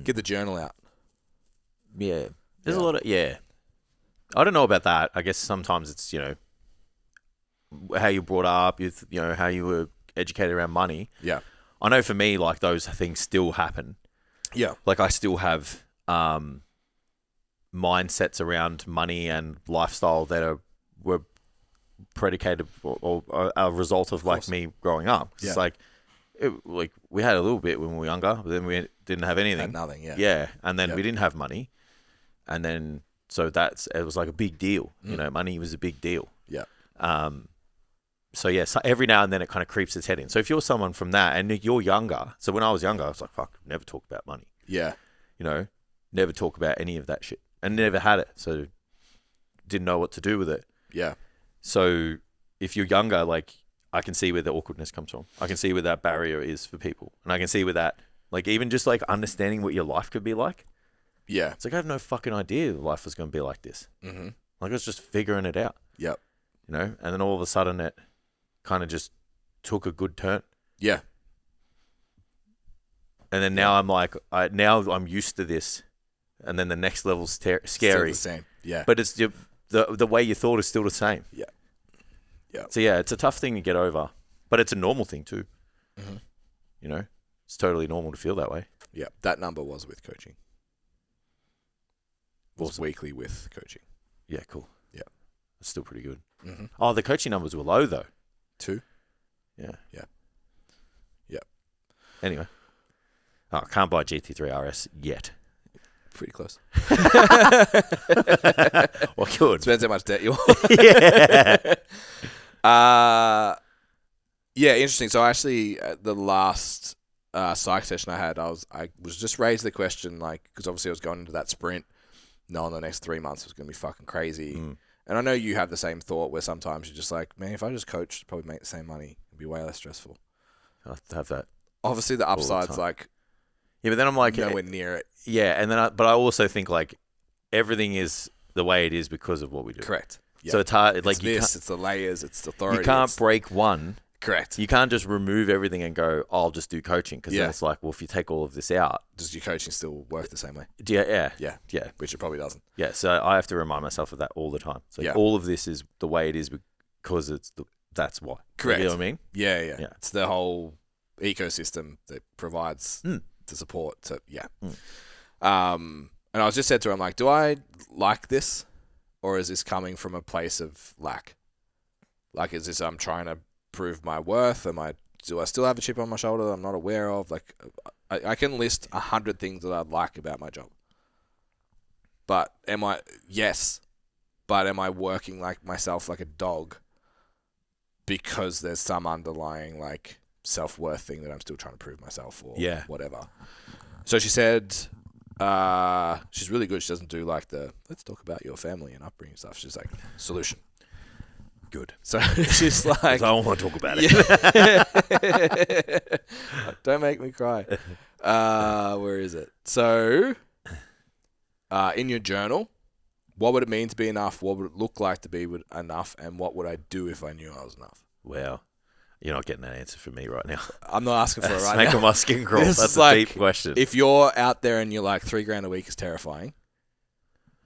Get the journal out. Yeah. There's a lot of, I don't know about that. I guess sometimes it's, how you brought up, how you were educated around money. Yeah. I know for me, like, those things still happen. Yeah. Like, I still have mindsets around money and lifestyle that were predicated or a result of like me growing up. It's like we had a little bit when we were younger, but then we didn't have anything. Had nothing, and then we didn't have money, and then so it was like a big deal. Money was a big deal. Yeah. So every now and then it kind of creeps its head in. So if you're someone from that and you're younger, so when I was younger, I was like, fuck, never talk about money. Yeah. Never talk about any of that shit, and never had it, so didn't know what to do with it. Yeah. So if you're younger, like, I can see where the awkwardness comes from. I can see where that barrier is for people. And I can see where that, like, even just like understanding what your life could be like. Yeah. It's like, I have no fucking idea life was going to be like this. Mm-hmm. Like, I was just figuring it out. Yep. And then all of a sudden it kind of just took a good turn. Yeah. And then now I'm like, now I'm used to this. And then the next level's scary. Still the same. Yeah. But it's the way you thought is still the same. Yeah. Yeah. So it's a tough thing to get over, but it's a normal thing too. Mm-hmm. It's totally normal to feel that way. Yeah. That number was with coaching. Was weekly with coaching. Yeah, cool. Yeah. That's still pretty good. Mm-hmm. Oh, the coaching numbers were low though. 2. Yeah. Yeah. Yeah. Anyway. Oh, I can't buy GT3 RS yet. Pretty close. Well, good. Depends how much debt you Yeah. Yeah, interesting. So actually, the last psych session I had, I was just raised the question, like, because obviously I was going into that sprint, knowing the next 3 months was going to be fucking crazy. And I know you have the same thought where sometimes you're just like, man, if I just coached, I'd probably make the same money. It'd be way less stressful. I have that. Obviously, the upside's like, yeah, but then I'm like, nowhere near it. Yeah, and then but I also think like everything is the way it is because of what we do. Correct. Yep. So it's hard. Like it's the layers, it's the authority. You can't break one. Correct. You can't just remove everything and go, I'll just do coaching, because then it's like, well, if you take all of this out, does your coaching still work the same way? Yeah. Which it probably doesn't. Yeah. So I have to remind myself of that all the time. So all of this is the way it is because that's why. Correct. You know what I mean? Yeah. It's the whole ecosystem that provides the support to and I was just said to her, I'm like, do I like this, or is this coming from a place of lack? Like, is this I'm trying to prove my worth? Do I still have a chip on my shoulder that I'm not aware of? Like, I can list 100 things that I'd like about my job. But am I working like myself like a dog because there's some underlying like self-worth thing that I'm still trying to prove myself or whatever? So she said she's really good. She doesn't do like the let's talk about your family and upbringing stuff. She's like, solution. Good. So she's like, I don't want to talk about it. Don't make me cry. Where is it? So in your journal, what would it mean to be enough? What would it look like to be enough? And what would I do if I knew I was enough? Wow. You're not getting that answer from me right now. I'm not asking for it right now. Making my skin crawl. That's a deep question. If you're out there and you're like $3,000 a week is terrifying,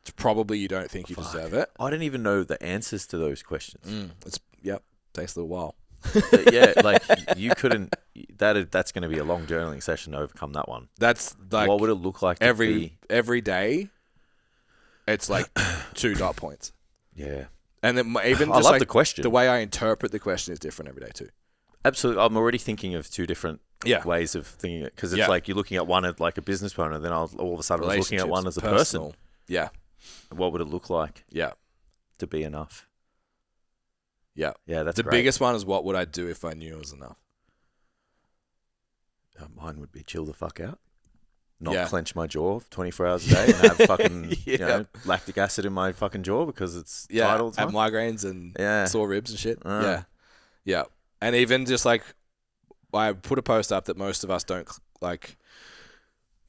it's probably you don't think you deserve it. I don't even know the answers to those questions. Takes a little while. Like you couldn't. That's going to be a long journaling session to overcome that one. That's like what would it look like every day? It's like 2 dot points. Yeah, and then even I just love like the question. The way I interpret the question is different every day too. Absolutely, I'm already thinking of 2 different ways of thinking it, because it's like you're looking at one at like a business owner, then all of a sudden I was looking at one as a person. Yeah. What would it look like? Yeah. To be enough. Yeah. Yeah, that's the biggest one is what would I do if I knew it was enough? Mine would be chill the fuck out. Not clench my jaw 24 hours a day and have fucking lactic acid in my fucking jaw because it's tight all the time. Have migraines and sore ribs and shit. Yeah. And even just like, I put a post up that most of us don't like.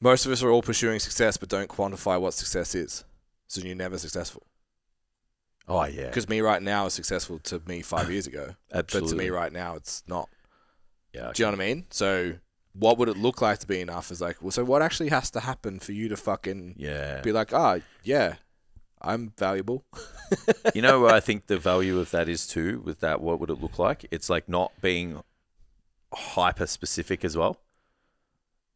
Most of us are all pursuing success, but don't quantify what success is. So you're never successful. Oh, yeah. Because me right now is successful to me 5 years ago. Absolutely. But to me right now, it's not. Yeah. Do you know what I mean? So what would it look like to be enough is like, well, so what actually has to happen for you to fucking be like, yeah, I'm valuable. You know what I think the value of that is too, with that, what would it look like? It's like not being hyper specific as well.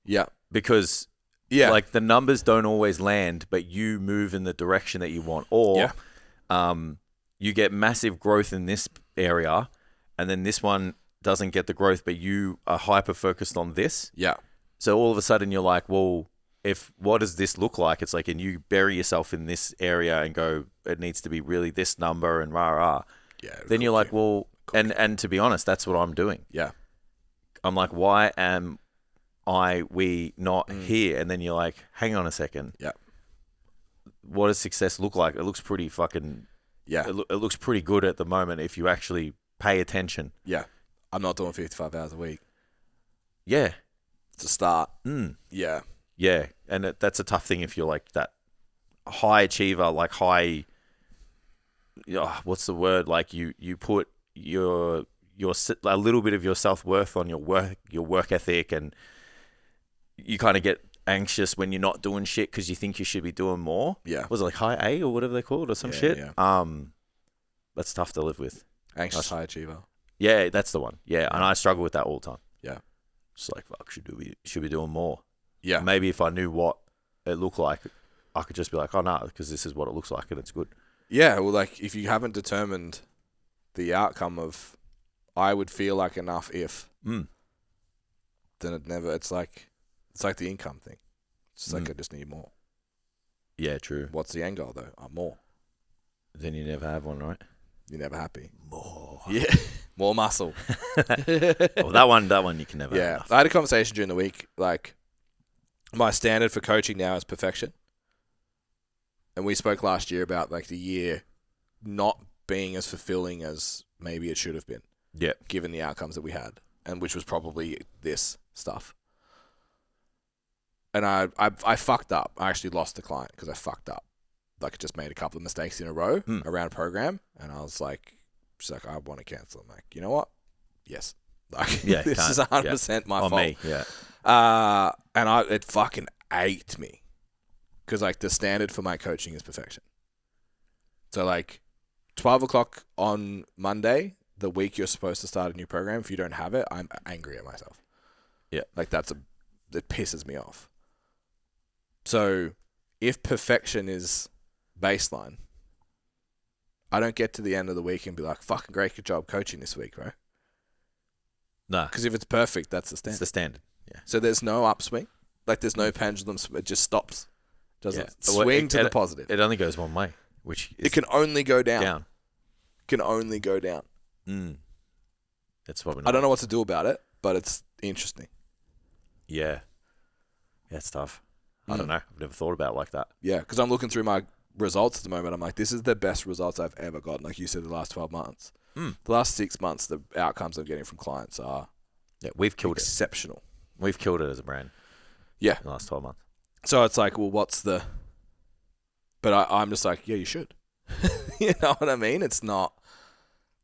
Yeah. Because like the numbers don't always land, but you move in the direction that you want. Or you get massive growth in this area and then this one doesn't get the growth, but you are hyper focused on this. Yeah. So all of a sudden you're like, well, what does this look like? It's like, and you bury yourself in this area and go, it needs to be really this number and rah. Yeah. Then you're like, well, and to be honest, that's what I'm doing. Yeah. I'm like, why am we not here? And then you're like, hang on a second. Yeah. What does success look like? It looks pretty fucking, it looks pretty good at the moment if you actually pay attention. Yeah. I'm not doing 55 hours a week. Yeah. It's a start. Yeah. Yeah. And that's a tough thing if you're like that high achiever, like high, what's the word? Like you put a little bit of your self-worth on your work ethic, and you kind of get anxious when you're not doing shit because you think you should be doing more. Yeah. Was it like high A or whatever they call it or some shit? Yeah. That's tough to live with. Anxious high achiever. Yeah, that's the one. Yeah, and I struggle with that all the time. Yeah. It's like, fuck, should be doing more. Yeah. Maybe if I knew what it looked like, I could just be like, oh, no, because this is what it looks like and it's good. Yeah, well, like, if you haven't determined the outcome of, I would feel like enough if, then it's like the income thing. It's just like, I just need more. Yeah, true. What's the end goal, though? More. Then you never have one, right? You're never happy. More. Yeah. More muscle. Well, that one you can never have enough. I had a conversation during the week, like, my standard for coaching now is perfection. And we spoke last year about, like, the year not being as fulfilling as maybe it should have been. Yeah. Given the outcomes that we had, and which was probably this stuff. And I fucked up. I actually lost the client because I fucked up. Like, I just made a couple of mistakes in a row around a program, and I was like, she's like, I want to cancel. I'm like, you know what? Yes. Like, this is 100% my fault. Me, yeah. And it fucking ate me. Because, like, the standard for my coaching is perfection. So, like, 12 o'clock on Monday, the week you're supposed to start a new program, if you don't have it, I'm angry at myself. Yeah. Like, it pisses me off. So, if perfection is baseline, I don't get to the end of the week and be like, fucking great, good job coaching this week, right? No. Because if it's perfect, that's the standard. It's the standard, yeah. So there's no upswing. Like, there's no pendulum. It just stops. Doesn't swing to the positive. It only goes one way, which is... It can only go down. Can only go down. That's probably I don't know what to do about it, but it's interesting. Yeah. Yeah, it's tough. I don't know. I've never thought about it like that. Yeah, because I'm looking through my results at the moment. I'm like, this is the best results I've ever gotten. Like you said, the last 12 months. The last 6 months, the outcomes I'm getting from clients are we've killed exceptional. We've killed it as a brand. Yeah. In the last 12 months. So it's like, well, what's the... But I'm just like, yeah, you should. You know what I mean? It's not,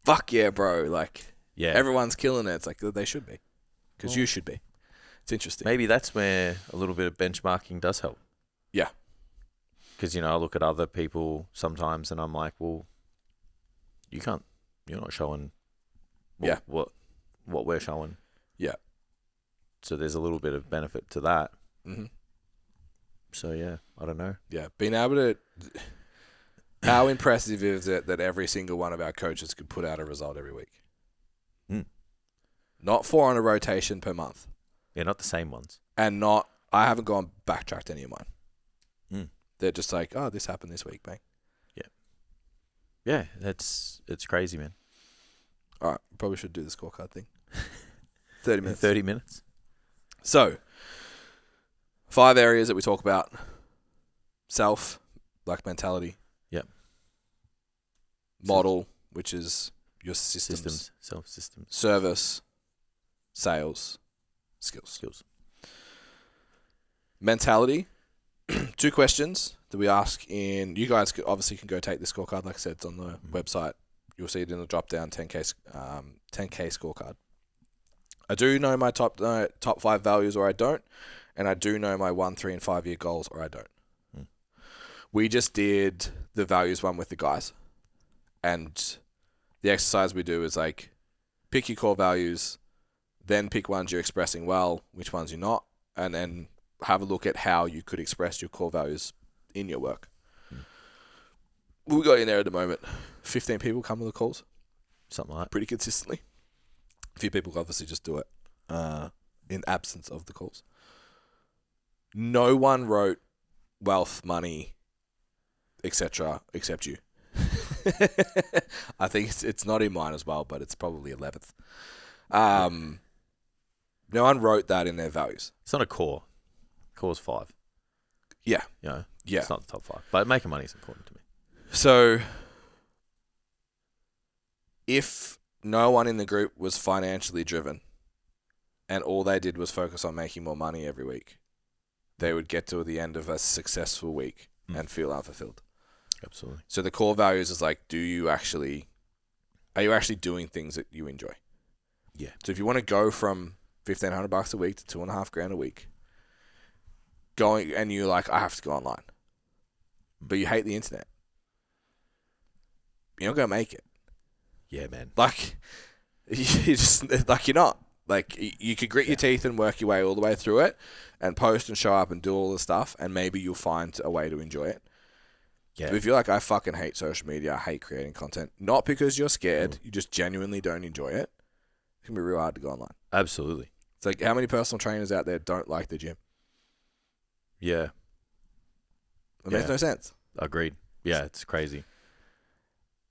fuck yeah, bro. Like, everyone's killing it. It's like, they should be. Because you should be. It's interesting. Maybe that's where a little bit of benchmarking does help. Yeah. Because, I look at other people sometimes and I'm like, well, you're not showing what we're showing. Yeah. So there's a little bit of benefit to that. Mm-hmm. So, yeah, I don't know. Yeah. Being able to... How impressive is it that every single one of our coaches could put out a result every week? Not 4 on a rotation per month. Yeah, not the same ones. And I haven't gone backtracked any of mine. They're just like, oh, this happened this week, bang. Yeah. Yeah, it's crazy, man. All right, probably should do the scorecard thing. 30 minutes. 30 minutes. So, 5 areas that we talk about. Self, like mentality. Yep. Model, which is your systems. Self-systems. Service, sales, skills. Mentality. 2 questions that we ask in... You guys obviously can go take the scorecard. Like I said, it's on the website. You'll see it in the drop-down 10K scorecard. I do know my top 5 values, or I don't, and I do know my 1, 3, and 5 year goals, or I don't. We just did the values one with the guys, and the exercise we do is like pick your core values, then pick ones you're expressing well, which ones you're not, and then have a look at how you could express your core values in your work. We got in there at the moment. 15 people come to the calls. Something like that. Pretty consistently. A few people obviously just do it in absence of the calls. No one wrote wealth, money, etc. except you. I think it's not in mine as well, but it's probably 11th. No one wrote that in their values. It's not a core. Core's 5. Yeah. Yeah. Yeah. It's not the top 5. But making money is important to me. So, if no one in the group was financially driven and all they did was focus on making more money every week, they would get to the end of a successful week and feel unfulfilled. Absolutely. So the core values is like, are you actually doing things that you enjoy? Yeah. So if you want to go from $1,500 a week to $2,500 a week, and you're like, I have to go online, but you hate the internet, you're not gonna make it. Yeah, man. Like, you just like you're not. Like, you could grit your teeth and work your way all the way through it, and post and show up and do all the stuff, and maybe you'll find a way to enjoy it. Yeah. But if you're like, I fucking hate social media, I hate creating content, not because you're scared, you just genuinely don't enjoy it, it can be real hard to go online. Absolutely. It's like, how many personal trainers out there don't like the gym? Yeah. It makes no sense. Agreed. Yeah, it's crazy.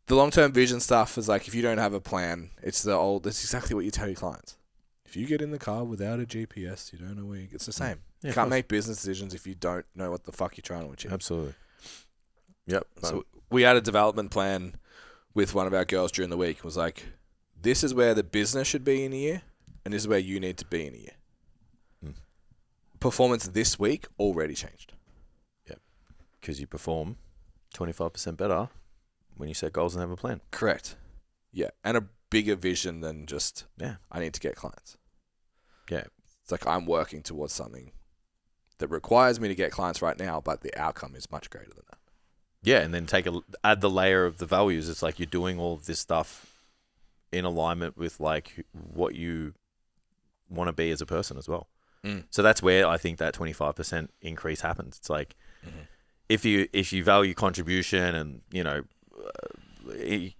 The long-term vision stuff is like, if you don't have a plan, it's exactly what you tell your clients. If you get in the car without a GPS, you don't know where it's the same. Yeah, you can't make business decisions if you don't know what the fuck you're trying to achieve. Absolutely. Yep. So we had a development plan with one of our girls during the week. It was like, this is where the business should be in a year, and this is where you need to be in a year. Performance this week already changed. Yep. Because you perform 25% better when you set goals and have a plan. Correct. Yeah. And a bigger vision than just, Yeah. I need to get clients. Yeah. It's like, I'm working towards something that requires me to get clients right now, but the outcome is much greater than that. Yeah, and then add the layer of the values. It's like you're doing all of this stuff in alignment with like what you want to be as a person as well. So that's where I think that 25% increase happens. It's like if you value contribution and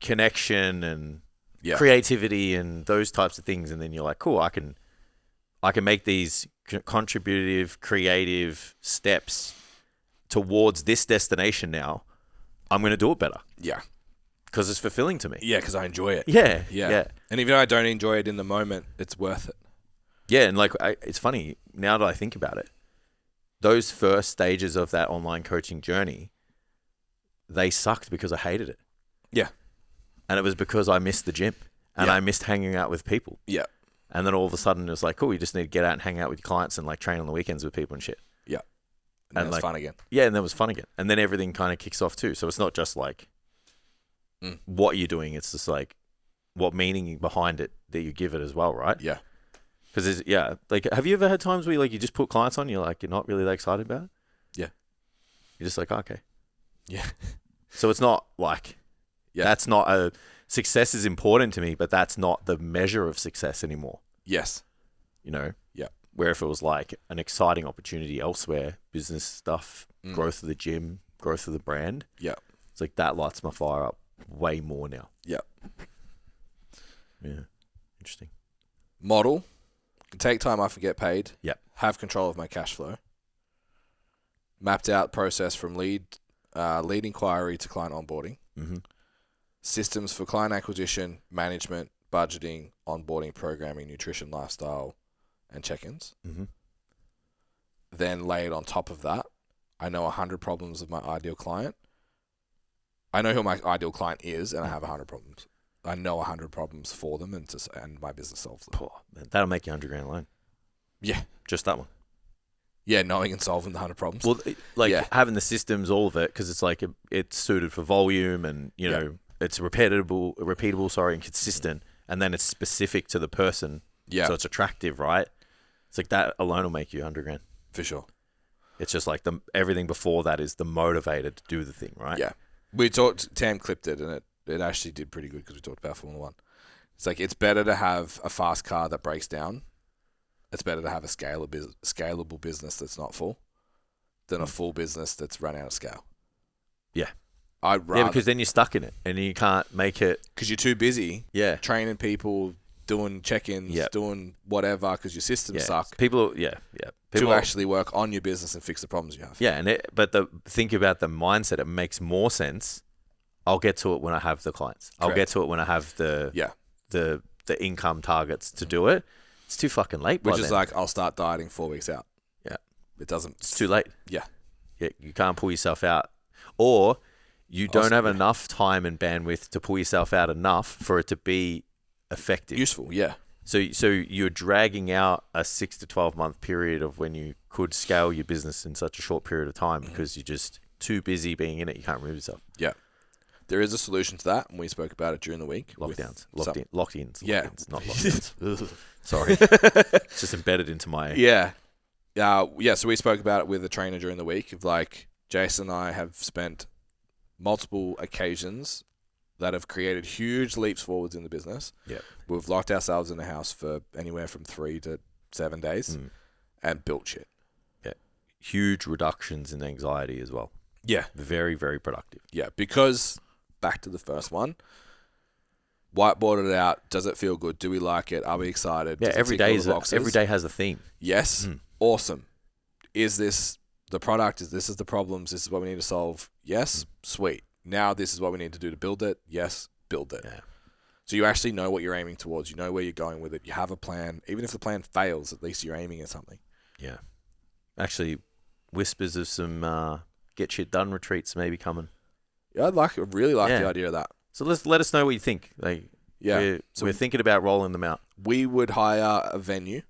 connection and creativity and those types of things, and then you're like, cool, I can make these contributive, creative steps towards this destination now. I'm going to do it better. Yeah. Because it's fulfilling to me. Yeah, because I enjoy it. Yeah. And even though I don't enjoy it in the moment, it's worth it. Yeah, and like it's funny, now that I think about it, those first stages of that online coaching journey, they sucked because I hated it. Yeah. And it was because I missed the gym and I missed hanging out with people. Yeah. And then all of a sudden it was like, cool, you just need to get out and hang out with your clients and like train on the weekends with people and shit. Yeah. And then it's fun again. Yeah, and then it was fun again. And then everything kind of kicks off too. So it's not just like what you're doing, it's just like what meaning behind it that you give it as well, right? Yeah. Because like, have you ever had times where like you just put clients on, you're not really that excited about it? Yeah. You're just like, okay. Yeah. So it's not like, that's not success is important to me, but that's not the measure of success anymore. Yes. Yeah. Where if it was like an exciting opportunity elsewhere, business stuff, growth of the gym, growth of the brand. Yeah. It's like that lights my fire up way more now. Yeah. Yeah. Interesting. Model. Take time off and get paid. Yep. Have control of my cash flow. Mapped out process from lead inquiry to client onboarding. Mm-hmm. Systems for client acquisition, management, budgeting, onboarding, programming, nutrition, lifestyle, and check-ins. Mm-hmm. Then layered on top of that, I know 100 problems of my ideal client. I know who my ideal client is, and I have 100 problems. I know 100 problems for them, and my business solves them. That'll make you $100,000 alone. Yeah. Just that one. Yeah, knowing and solving the 100 problems. Well, having the systems, all of it, because it's like it's suited for volume and, it's repeatable, and consistent, and then it's specific to the person Yeah. So it's attractive, right? It's like that alone will make you 100 grand. For sure. It's just like everything before that is the motivator to do the thing, right? Yeah. Tam clipped it, and it actually did pretty good because we talked about Formula One. It's like, it's better to have a fast car that breaks down. It's better to have a scalable business that's not full than a full business that's run out of scale. Yeah. I'd rather... Yeah, because then you're stuck in it and you can't make it... Because you're too busy training people, doing check-ins, doing whatever because your systems suck. People actually work on your business and fix the problems you have. Yeah, think about the mindset. It makes more sense. I'll get to it when I have the clients. Correct. I'll get to it when I have the income targets to do it. It's too fucking late. Which is like, I'll start dieting 4 weeks out. Yeah, it's too late. Yeah, you can't pull yourself out, or you don't have enough time and bandwidth to pull yourself out enough for it to be effective, useful. Yeah. So you're dragging out a 6 to 12 month period of when you could scale your business in such a short period of time because you're just too busy being in it. You can't remove yourself. Yeah. There is a solution to that, and we spoke about it during the week. Lockdowns. Locked-ins. Locked-ins, not lockdowns. Sorry. It's just embedded into my... Yeah. So we spoke about it with a trainer during the week of like, Jason and I have spent multiple occasions that have created huge leaps forwards in the business. Yeah. We've locked ourselves in the house for anywhere from 3 to 7 days and built shit. Yeah. Huge reductions in anxiety as well. Yeah. Very, very productive. Yeah, because back to the first one, whiteboarded it out. Does it feel good? Do we like it? Are we excited? Yeah, Does it every tick all the day every day has a theme. Yes. Awesome. Is this the product? This is the problems? This is what we need to solve? Yes. Sweet. Now this is what we need to do to build it. Yes. Build it. Yeah. So you actually know what you're aiming towards. You know where you're going with it. You have a plan. Even if the plan fails, at least you're aiming at something. Yeah. Actually, whispers of some get shit done retreats maybe coming. Yeah, I really like the idea of that. So let us know what you think. Like, we're thinking about rolling them out. We would hire a venue.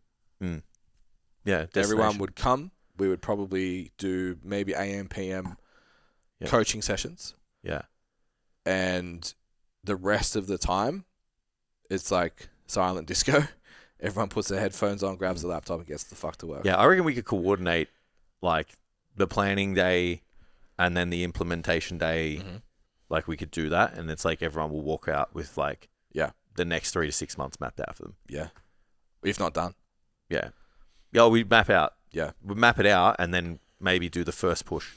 Yeah, everyone would come. We would probably do maybe AM, PM coaching sessions. Yeah. And the rest of the time, it's like silent disco. Everyone puts their headphones on, grabs the laptop, and gets the fuck to work. Yeah, I reckon we could coordinate like the planning day and then the implementation day. Like we could do that, and it's like everyone will walk out with like the next 3 to 6 months mapped out for them. Yeah, if not done. Yeah, we map out. Yeah, we map it out, and then maybe do the first push.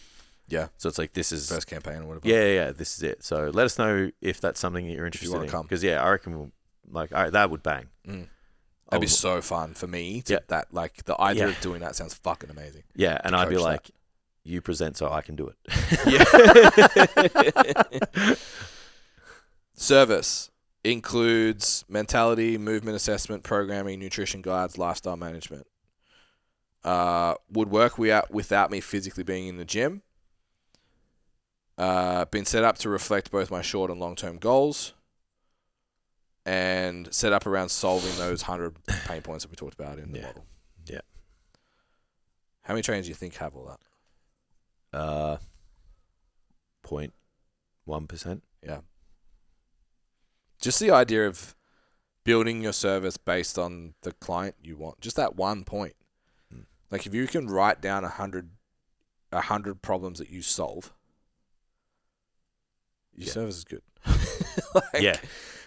Yeah, so it's like this is first campaign or whatever. Yeah, this is it. So let us know if that's something that you're interested in. Because I reckon we'll, like that would bang. That'd be so fun for me. That like the idea of doing that sounds fucking amazing. Yeah, and I'd be like, you present so I can do it. Yeah. Service includes mentality, movement assessment, programming, nutrition guides, lifestyle management. Would work without me physically being in the gym. Been set up to reflect both my short and long-term goals. And set up around solving those 100 pain points that we talked about in the model. Yeah. How many trainers do you think have all that? 0.1%. Yeah. Just the idea of building your service based on the client you want. Just that one point. Like if you can write down 100 problems that you solve, your service is good.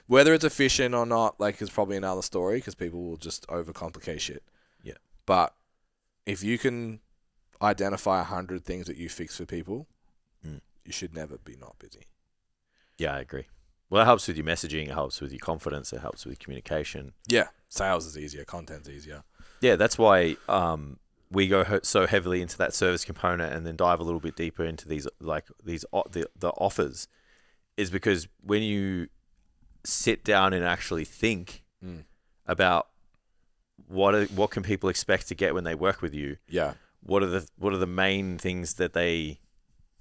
Whether it's efficient or not, like, is probably another story because people will just overcomplicate shit. Yeah. But if you can identify 100 things that you fix for people, you should never be not busy. Yeah, I agree. Well, it helps with your messaging. It helps with your confidence. It helps with communication. Yeah. Sales is easier. Content's easier. Yeah, that's why we go so heavily into that service component and then dive a little bit deeper into the offers, is because when you sit down and actually think about what can people expect to get when they work with you. Yeah. What are the main things that they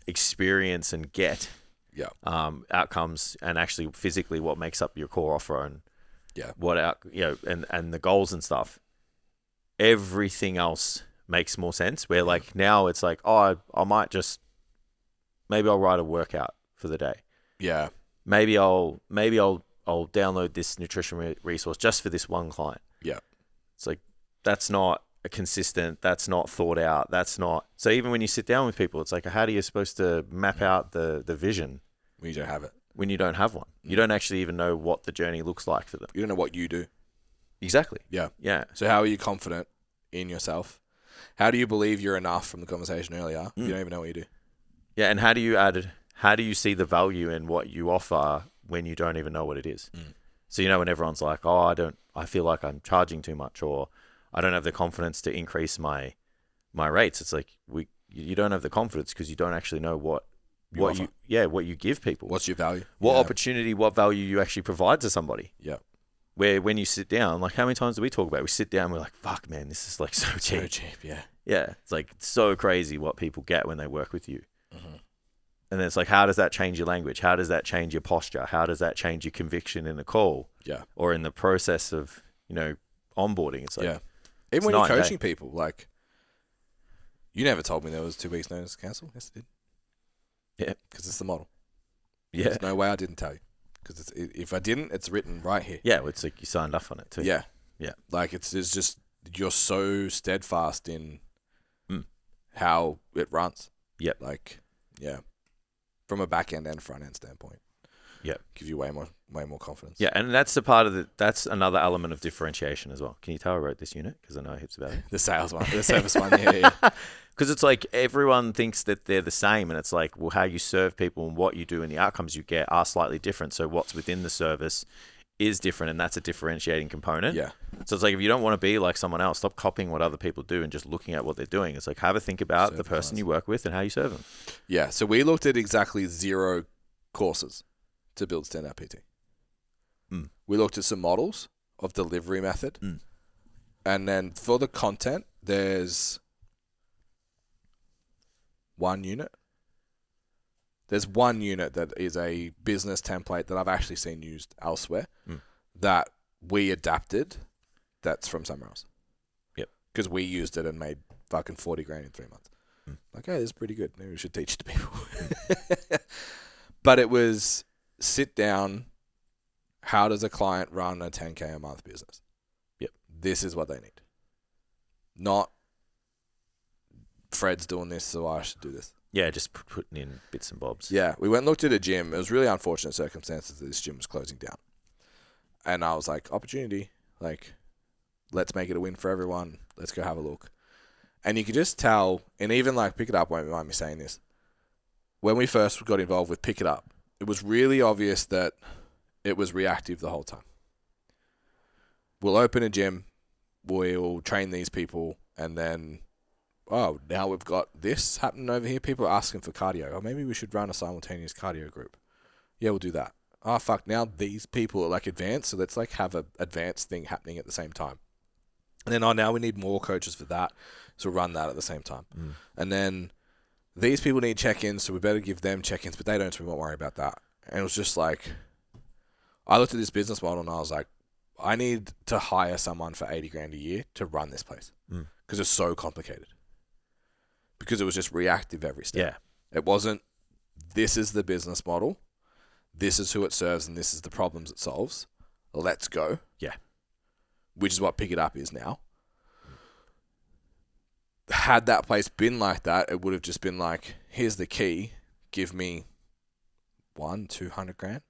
experience and get? Yeah. Outcomes, and actually physically what makes up your core offer, and and the goals and stuff. Everything else makes more sense. Where like now it's like, I might just maybe I'll write a workout for the day. Yeah. Maybe I'll download this nutrition resource just for this one client. Yeah. It's like, that's not a consistent, that's not thought out, that's not. So even when you sit down with people, it's like, how are you supposed to map out the vision when you don't have it? When you don't have one. You don't actually even know what the journey looks like for them. You don't know what you do. Exactly. Yeah. Yeah. So how are you confident in yourself? How do you believe you're enough from the conversation earlier? You don't even know what you do. Yeah, and how do you see the value in what you offer when you don't even know what it is? So, when everyone's like, oh, I feel like I'm charging too much, or I don't have the confidence to increase my rates. It's like, you don't have the confidence because you don't actually know what you give people. What's your value? What opportunity, what value you actually provide to somebody. Yeah. Where when you sit down, like how many times do we talk about it? We sit down and we're like, fuck, man, this is like so cheap. So cheap, yeah. Yeah. It's like so crazy what people get when they work with you. And then it's like, how does that change your language? How does that change your posture? How does that change your conviction in the call? Yeah. Or in the process of, onboarding? It's like, even when you're coaching people, like, you never told me there was 2 weeks notice to cancel. Yes, I did. Yeah. Because it's the model. Yeah. There's no way I didn't tell you. Because if I didn't, it's written right here. Yeah, it's like you signed up on it too. Yeah. Yeah. Like, it's just, you're so steadfast in how it runs. Yep. Like, yeah. From a back end and front end standpoint. Yeah. Give you way more confidence. Yeah, and that's the part of that's another element of differentiation as well. Can you tell I wrote this unit? Because I know heaps about it. The sales one, the service one, yeah. Because it's like everyone thinks that they're the same, and it's like, well, how you serve people and what you do and the outcomes you get are slightly different. So what's within the service is different, and that's a differentiating component. Yeah. So it's like, if you don't want to be like someone else, stop copying what other people do and just looking at what they're doing. It's like, have a think about the person you work with and how you serve them. Yeah. So we looked at exactly 0 courses to build Standout PT. We looked at some models of delivery method. And then for the content, there's 1 unit. There's 1 unit that is a business template that I've actually seen used elsewhere that we adapted. That's from somewhere else. Yep. Because we used it and made fucking 40 grand in 3 months. Like, hey, this is pretty good. Maybe we should teach it to people. But it was sit down. How does a client run a 10K a month business? Yep. This is what they need. Not Fred's doing this, so I should do this. Yeah, just putting in bits and bobs. Yeah, we went and looked at a gym. It was really unfortunate circumstances that this gym was closing down. And I was like, opportunity. Like, let's make it a win for everyone. Let's go have a look. And you could just tell, and even like Pick It Up won't mind me saying this. When we first got involved with Pick It Up, it was really obvious that it was reactive the whole time. We'll open a gym, we'll train these people, and then, oh, now we've got this happening over here. People are asking for cardio. Or maybe we should run a simultaneous cardio group. Yeah, we'll do that. Oh, fuck, now these people are like advanced, so let's like have an advanced thing happening at the same time. And then, now we need more coaches for that, so we'll run that at the same time. And then these people need check-ins, so we better give them check-ins, but they don't, so we won't worry about that. And it was just like, I looked at this business model and I was like, I need to hire someone for 80 grand a year to run this place because it's so complicated. Because it was just reactive every step. Yeah. It wasn't, this is the business model, this is who it serves, and this is the problems it solves. Let's go. Yeah. Which is what Pick It Up is now. Had that place been like that, it would have just been like, here's the key, give me 200 grand.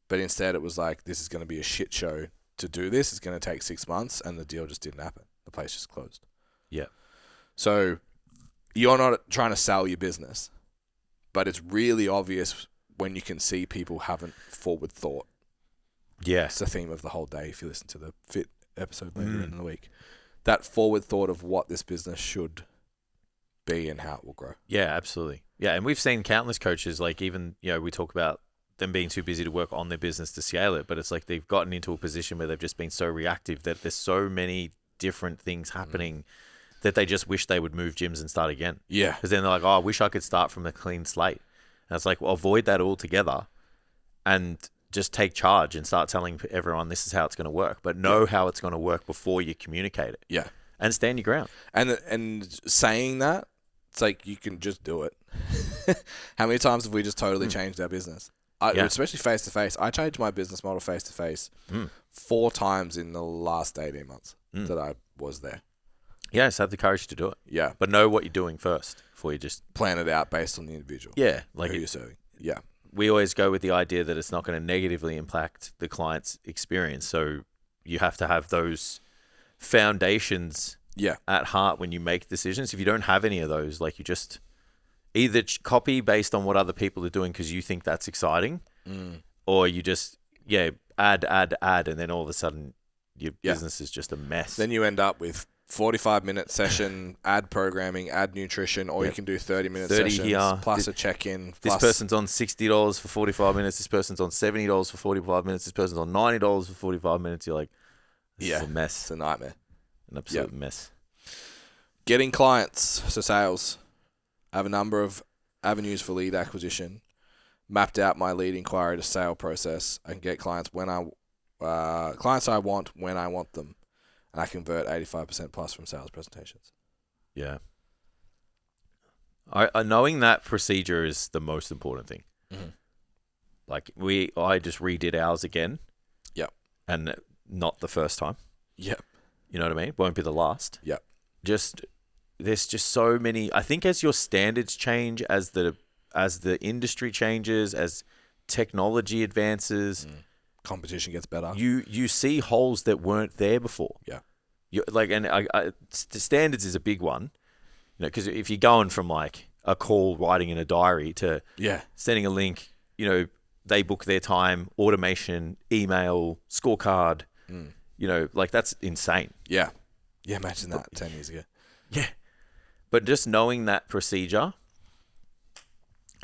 But instead it was like, this is going to be a shit show to do this. It's going to take 6 months, and the deal just didn't happen. The place just closed. Yeah. So you're not trying to sell your business, but it's really obvious when you can see people haven't forward thought. Yeah. It's the theme of the whole day if you listen to the Fit episode later in the week. That forward thought of what this business should be and how it will grow. Yeah, absolutely. Yeah, and we've seen countless coaches, like even, we talk about them being too busy to work on their business to scale it, but it's like they've gotten into a position where they've just been so reactive that there's so many different things happening that they just wish they would move gyms and start again. Yeah. Because then they're like, oh, I wish I could start from a clean slate. And it's like, well, avoid that altogether and just take charge and start telling everyone this is how it's going to work, but know how it's going to work before you communicate it. Yeah. And stand your ground. And saying that, it's like you can just do it. How many times have we just totally changed our business? especially face-to-face. I changed my business model face-to-face 4 times in the last 18 months that I was there. Yeah, so have the courage to do it. Yeah. But know what you're doing first before you just... Plan it out based on the individual. Yeah. Like who you're serving. Yeah. We always go with the idea that it's not going to negatively impact the client's experience. So you have to have those foundations at heart when you make decisions. If you don't have any of those, like you just either copy based on what other people are doing because you think that's exciting, or you just, add, and then all of a sudden your business is just a mess. Then you end up with 45-minute session, ad programming, ad nutrition, or you can do 30-minute sessions here, plus a check-in. This person's on $60 for 45 minutes. This person's on $70 for 45 minutes. This person's on $90 for 45 minutes. You're like, this is a mess. It's a nightmare. An absolute mess. Getting clients, so sales. I have a number of avenues for lead acquisition. Mapped out my lead inquiry to sale process. I can get clients clients I want when I want them. And I convert 85% plus from sales presentations. Yeah. Knowing that procedure is the most important thing. Mm-hmm. Like I just redid ours again. Yep. And not the first time. Yep. You know what I mean? Won't be the last. Yep. There's just so many. I think as your standards change, as the industry changes, as technology advances, competition gets better. You see holes that weren't there before. Yeah. Standards is a big one. You know, because if you're going from like a call writing in a diary to sending a link, you know, they book their time, automation, email, scorecard, you know, like that's insane. Yeah. Yeah, imagine that 10 years ago. Yeah. But just knowing that procedure,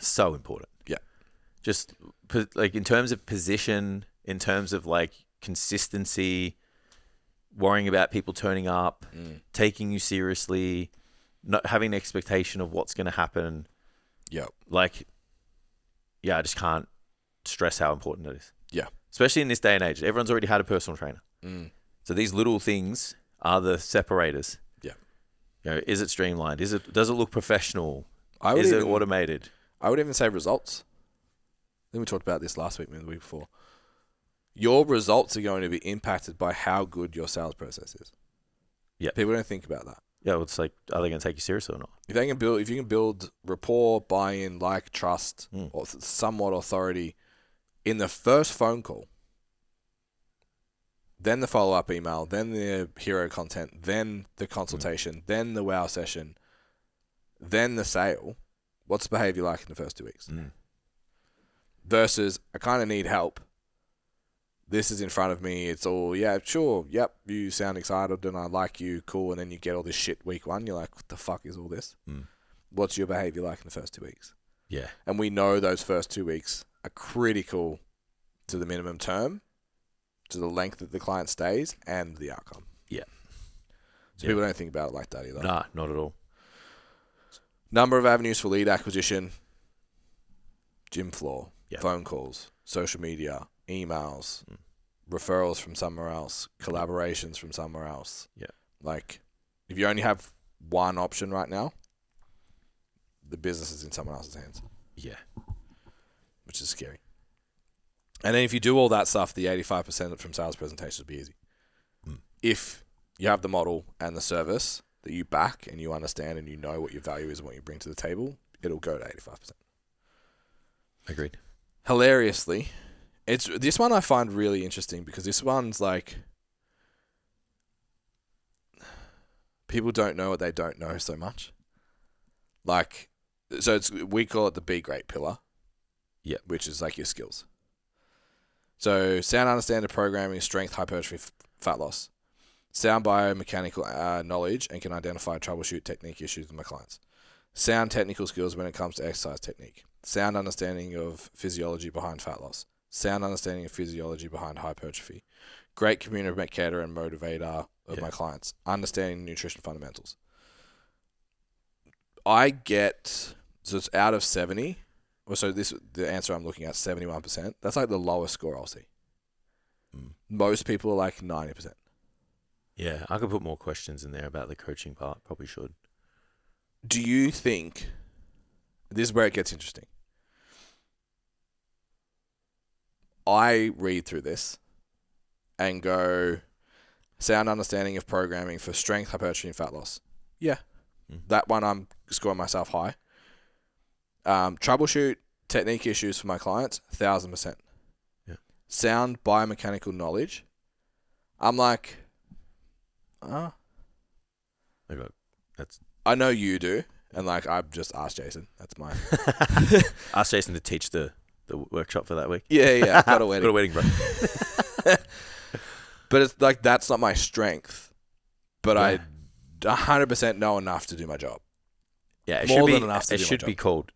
so important. Yeah. Just like in terms of position, in terms of like consistency, worrying about people turning up, taking you seriously, not having an expectation of what's going to happen. Yeah. Like, I just can't stress how important it is. Yeah. Especially in this day and age. Everyone's already had a personal trainer. So these little things are the separators. Yeah. You know, is it streamlined? Does it look professional? Is it automated? I would even say results. I think we talked about this last week, maybe the week before. Your results are going to be impacted by how good your sales process is. Yeah. People don't think about that. Yeah, well, it's like, are they going to take you seriously or not? If you can build rapport, buy-in, trust, or somewhat authority in the first phone call, then the follow-up email, then the hero content, then the consultation, then the wow session, then the sale, what's the behavior like in the first 2 weeks? Versus, I kind of need help. This is in front of me. It's all, sure, yep, you sound excited and I like you, cool. And then you get all this shit week 1. You're like, what the fuck is all this? What's your behavior like in the first 2 weeks? Yeah. And we know those first 2 weeks are critical to the minimum term, to the length that the client stays, and the outcome. Yeah. So people don't think about it like that either. Nah, not at all. Number of avenues for lead acquisition: gym floor, phone calls, social media, emails, referrals from somewhere else, collaborations from somewhere else. Yeah. Like, if you only have one option right now, the business is in someone else's hands. Yeah. Which is scary. And then if you do all that stuff, the 85% from sales presentations will be easy. If you have the model and the service that you back and you understand and you know what your value is and what you bring to the table, it'll go to 85%. Agreed. Hilariously, this one I find really interesting because this one's like, people don't know what they don't know so much. Like, so we call it the Be Great pillar. Yeah. Which is like your skills. So sound understanding programming, strength, hypertrophy, fat loss. Sound biomechanical knowledge and can identify troubleshoot technique issues with my clients. Sound technical skills when it comes to exercise technique. Sound understanding of physiology behind fat loss. Sound understanding of physiology behind hypertrophy. Great communicator and motivator of my clients. Understanding nutrition fundamentals. So it's out of 70. So the answer I'm looking at, 71%. That's like the lowest score I'll see. Most people are like 90%. Yeah, I could put more questions in there about the coaching part. Probably should. Do you think, this is where it gets interesting. I read through this and go, sound understanding of programming for strength, hypertrophy, and fat loss. Yeah. That one I'm scoring myself high. Troubleshoot technique issues for my clients, 1,000%. Yeah. Sound biomechanical knowledge. I'm like, I know you do. And like, I've just asked Jason. That's mine. Ask Jason to teach the workshop for that week. Yeah. I've got a wedding. Got a wedding, bro. But it's like, that's not my strength. But I 100% know enough to do my job. Yeah, it should be called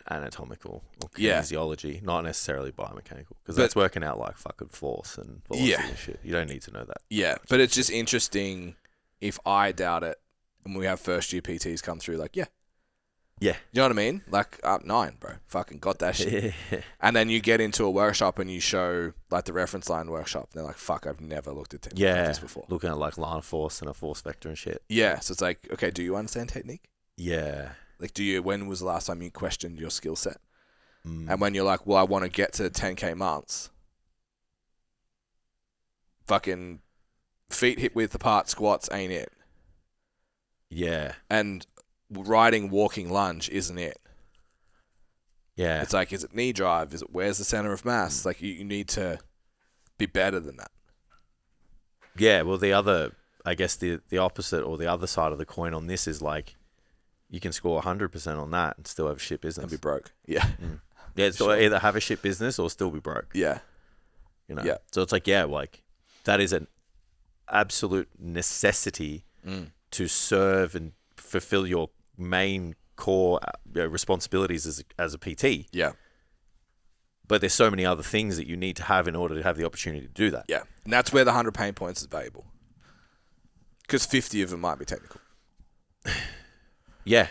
anatomical or kinesiology, not necessarily biomechanical, because that's working out like fucking force and velocity and shit. You don't need to know that. Yeah, but it's just interesting if I doubt it and we have first year PTs come through like, yeah. You know what I mean? Like, 9, bro. Fucking got that shit. And then you get into a workshop and you show, like, the reference line workshop. And they're like, fuck, I've never looked at technique like this before. Looking at, like, line of force and a force vector and shit. Yeah, so it's like, okay, do you understand technique? Yeah. Like, when was the last time you questioned your skill set? And when you're like, well, I want to get to 10K months. Fucking feet hip width apart squats ain't it. Yeah. And riding walking lunge isn't it. Yeah. It's like, is it knee drive? Is it where's the center of mass? Like, you need to be better than that. Yeah, well, I guess the opposite or the other side of the coin on this is like, you can score 100% on that and still have a shit business. And be broke. Yeah. Yeah, it's either have a shit business or still be broke. Yeah. You know? Yeah. So it's like, like, that is an absolute necessity to serve and fulfill your main core responsibilities as a PT. Yeah. But there's so many other things that you need to have in order to have the opportunity to do that. Yeah. And that's where the 100 pain points is valuable. Because 50 of them might be technical. Yeah.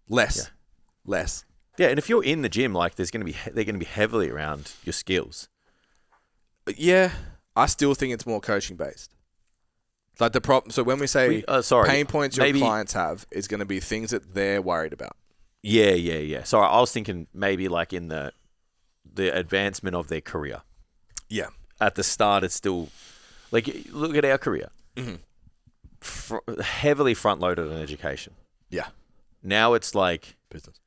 Less. Yeah, and if you're in the gym, like they're going to be heavily around your skills. Yeah, I still think it's more coaching based. Like the problem. So when we say pain points your clients have, is going to be things that they're worried about. Yeah. Sorry, I was thinking maybe like in the advancement of their career. Yeah. At the start, it's still like look at our career. Heavily front loaded on education. Yeah. Now it's like business.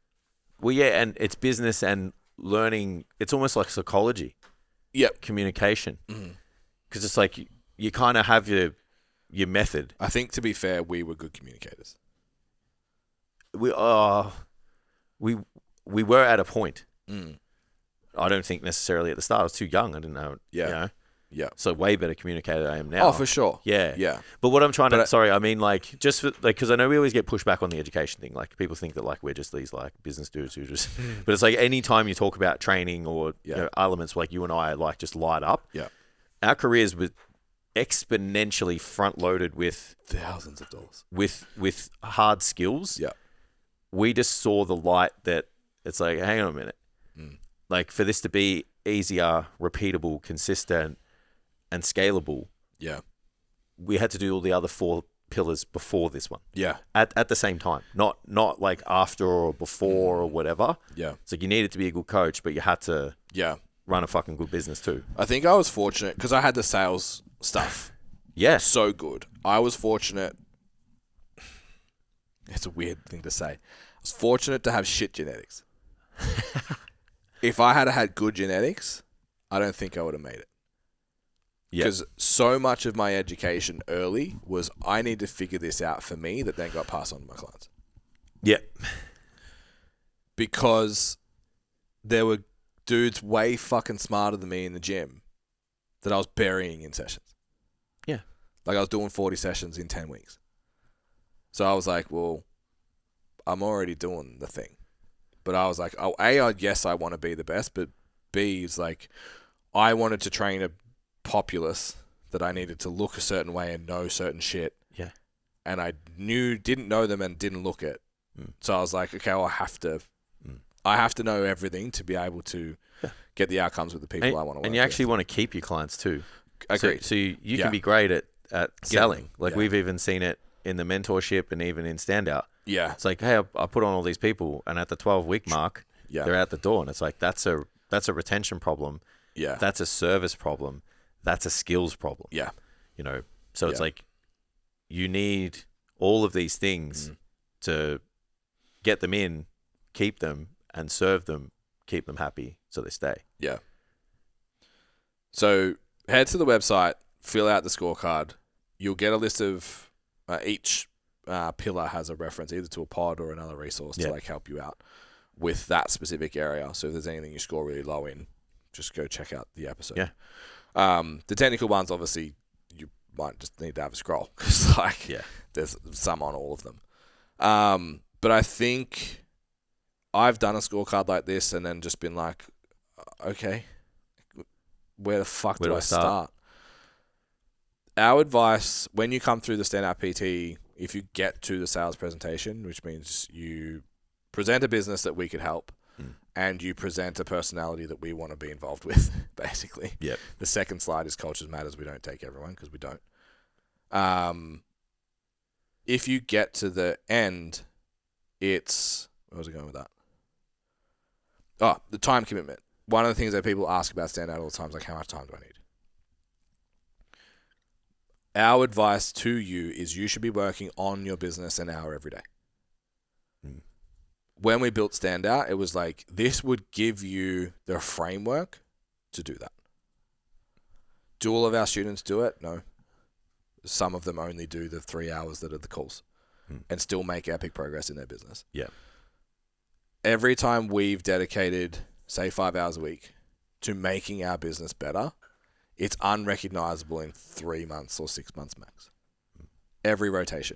Well, yeah, and it's business and learning. It's almost like psychology. Yep. Communication. Because it's like you kind of have your method. I think, to be fair, we were good communicators. We were at a point. I don't think necessarily at the start. I was too young. I didn't know. Yeah. You know? Yeah. So way better communicator than I am now. Oh, for sure. Yeah. Yeah. But what I'm trying to, I mean, like, just for, like, because I know we always get pushed back on the education thing. Like, people think that, like, we're just these, like, business dudes who just, but it's like any time you talk about training or you know, elements like you and I, like, just light up. Yeah. Our careers were exponentially front loaded with thousands of dollars with hard skills. Yeah. We just saw the light that it's like, hang on a minute. Like, for this to be easier, repeatable, consistent, and scalable, we had to do all the other 4 pillars before this one. Yeah. At the same time, not like after or before or whatever. Yeah. It's like you needed to be a good coach, but you had to run a fucking good business too. I think I was fortunate because I had the sales stuff. Yeah. So good. I was fortunate. It's a weird thing to say. I was fortunate to have shit genetics. If I had had good genetics, I don't think I would have made it. Because so much of my education early was I need to figure this out for me that then got passed on to my clients. Yeah. Because there were dudes way fucking smarter than me in the gym that I was burying in sessions. Yeah. Like I was doing 40 sessions in 10 weeks. So I was like, well, I'm already doing the thing. But I was like, oh, yes, I want to be the best. But B is like, I wanted to train a populace that I needed to look a certain way and know certain shit. Yeah. And I didn't know them and didn't look it. So I was like, okay, well, I have to know everything to be able to get the outcomes with the people I want to work with. And you actually want to keep your clients too. Agreed. So you can be great at selling. Like we've even seen it in the mentorship and even in Standout. Yeah. It's like, hey, I put on all these people and at the 12-week mark, they're out the door. And it's like, that's a retention problem Yeah. That's a service problem. That's a skills problem. Yeah. You know, so it's like you need all of these things to get them in, keep them, and serve them, keep them happy so they stay. Yeah. So head to the website, fill out the scorecard. You'll get a list of each pillar has a reference either to a pod or another resource to like help you out with that specific area. So if there's anything you score really low in, just go check out the episode. Yeah. The technical ones, obviously, you might just need to have a scroll because there's some on all of them. But I think I've done a scorecard like this and then just been like, okay, where the fuck do I start? Our advice, when you come through the Standout PT, if you get to the sales presentation, which means you present a business that we could help, and you present a personality that we want to be involved with, basically. Yep. The second slide is Cultures Matters. We don't take everyone because we don't. If you get to the end, it's... Where was I going with that? Oh, the time commitment. One of the things that people ask about Standout all the time is like, how much time do I need? Our advice to you is you should be working on your business an hour every day. When we built Standout, it was like, this would give you the framework to do that. Do all of our students do it? No. Some of them only do the 3 hours that are the calls and still make epic progress in their business. Yeah. Every time we've dedicated, say, 5 hours a week to making our business better, it's unrecognizable in 3 months or 6 months max. Every rotation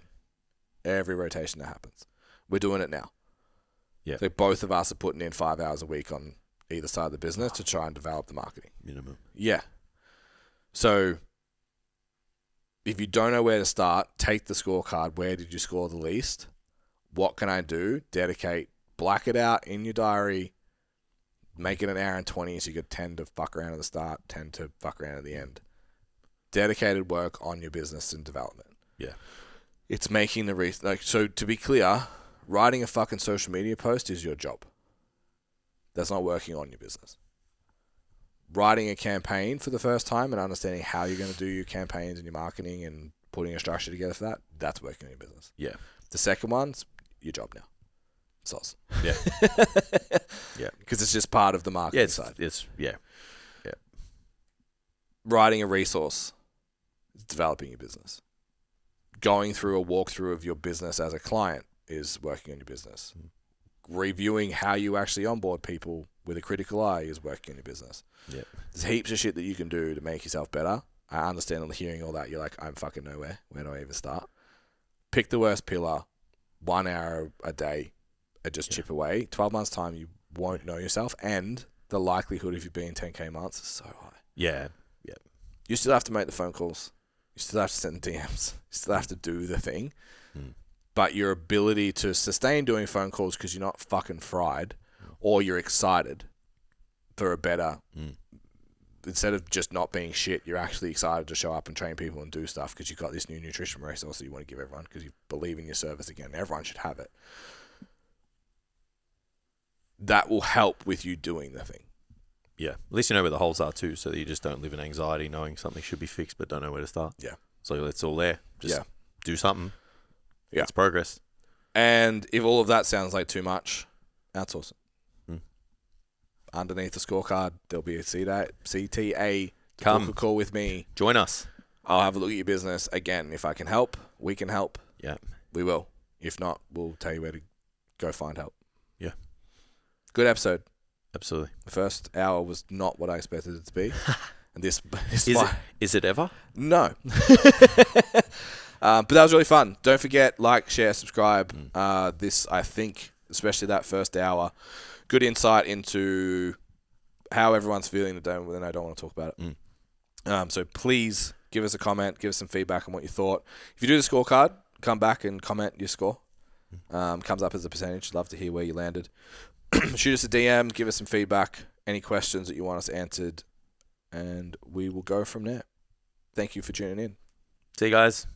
that happens. We're doing it now. Yeah. So both of us are putting in 5 hours a week on either side of the business to try and develop the marketing. Minimum. Yeah. So if you don't know where to start, take the scorecard. Where did you score the least? What can I do? Dedicate. Black it out in your diary. Make it an hour and 20 so you get 10 to fuck around at the start, 10 to fuck around at the end. Dedicated work on your business and development. Yeah. It's making the... So to be clear... Writing a fucking social media post is your job. That's not working on your business. Writing a campaign for the first time and understanding how you're going to do your campaigns and your marketing and putting a structure together for that, that's working on your business. Yeah. The second one's your job now. Soz. Yeah. Yeah. Because it's just part of the marketing side. Yeah. Writing a resource is developing your business. Going through a walkthrough of your business as a client is working on your business. Reviewing how you actually onboard people with a critical eye is working on your business. Yep. There's heaps of shit that you can do to make yourself better. I understand on hearing all that, you're like, I'm fucking nowhere. Where do I even start? Pick the worst pillar, 1 hour a day, and just chip away. 12 months time, you won't know yourself, and the likelihood of you being 10K months is so high. Yeah. Yeah. You still have to make the phone calls. You still have to send DMs. You still have to do the thing. But your ability to sustain doing phone calls because you're not fucking fried or you're excited for a better... Instead of just not being shit, you're actually excited to show up and train people and do stuff because you've got this new nutrition resource that you want to give everyone because you believe in your service again. Everyone should have it. That will help with you doing the thing. Yeah. At least you know where the holes are too, so that you just don't live in anxiety knowing something should be fixed but don't know where to start. Yeah. So it's all there. Just do something. Yeah. It's progress. And if all of that sounds like too much, outsource it. Underneath the scorecard, there'll be a CTA. Come. Book a call with me. Join us. I'll have a look at your business. Again, if I can help, we can help. Yeah. We will. If not, we'll tell you where to go find help. Yeah. Good episode. Absolutely. The first hour was not what I expected it to be. And this is it ever? No. But that was really fun. Don't forget, like, share, subscribe. This, I think, especially that first hour, good insight into how everyone's feeling that don't want to talk about it. So please give us a comment, give us some feedback on what you thought. If you do the scorecard, come back and comment your score. Comes up as a percentage. Love to hear where you landed. Shoot us a DM, give us some feedback, any questions that you want us answered, and we will go from there. Thank you for tuning in. See you guys.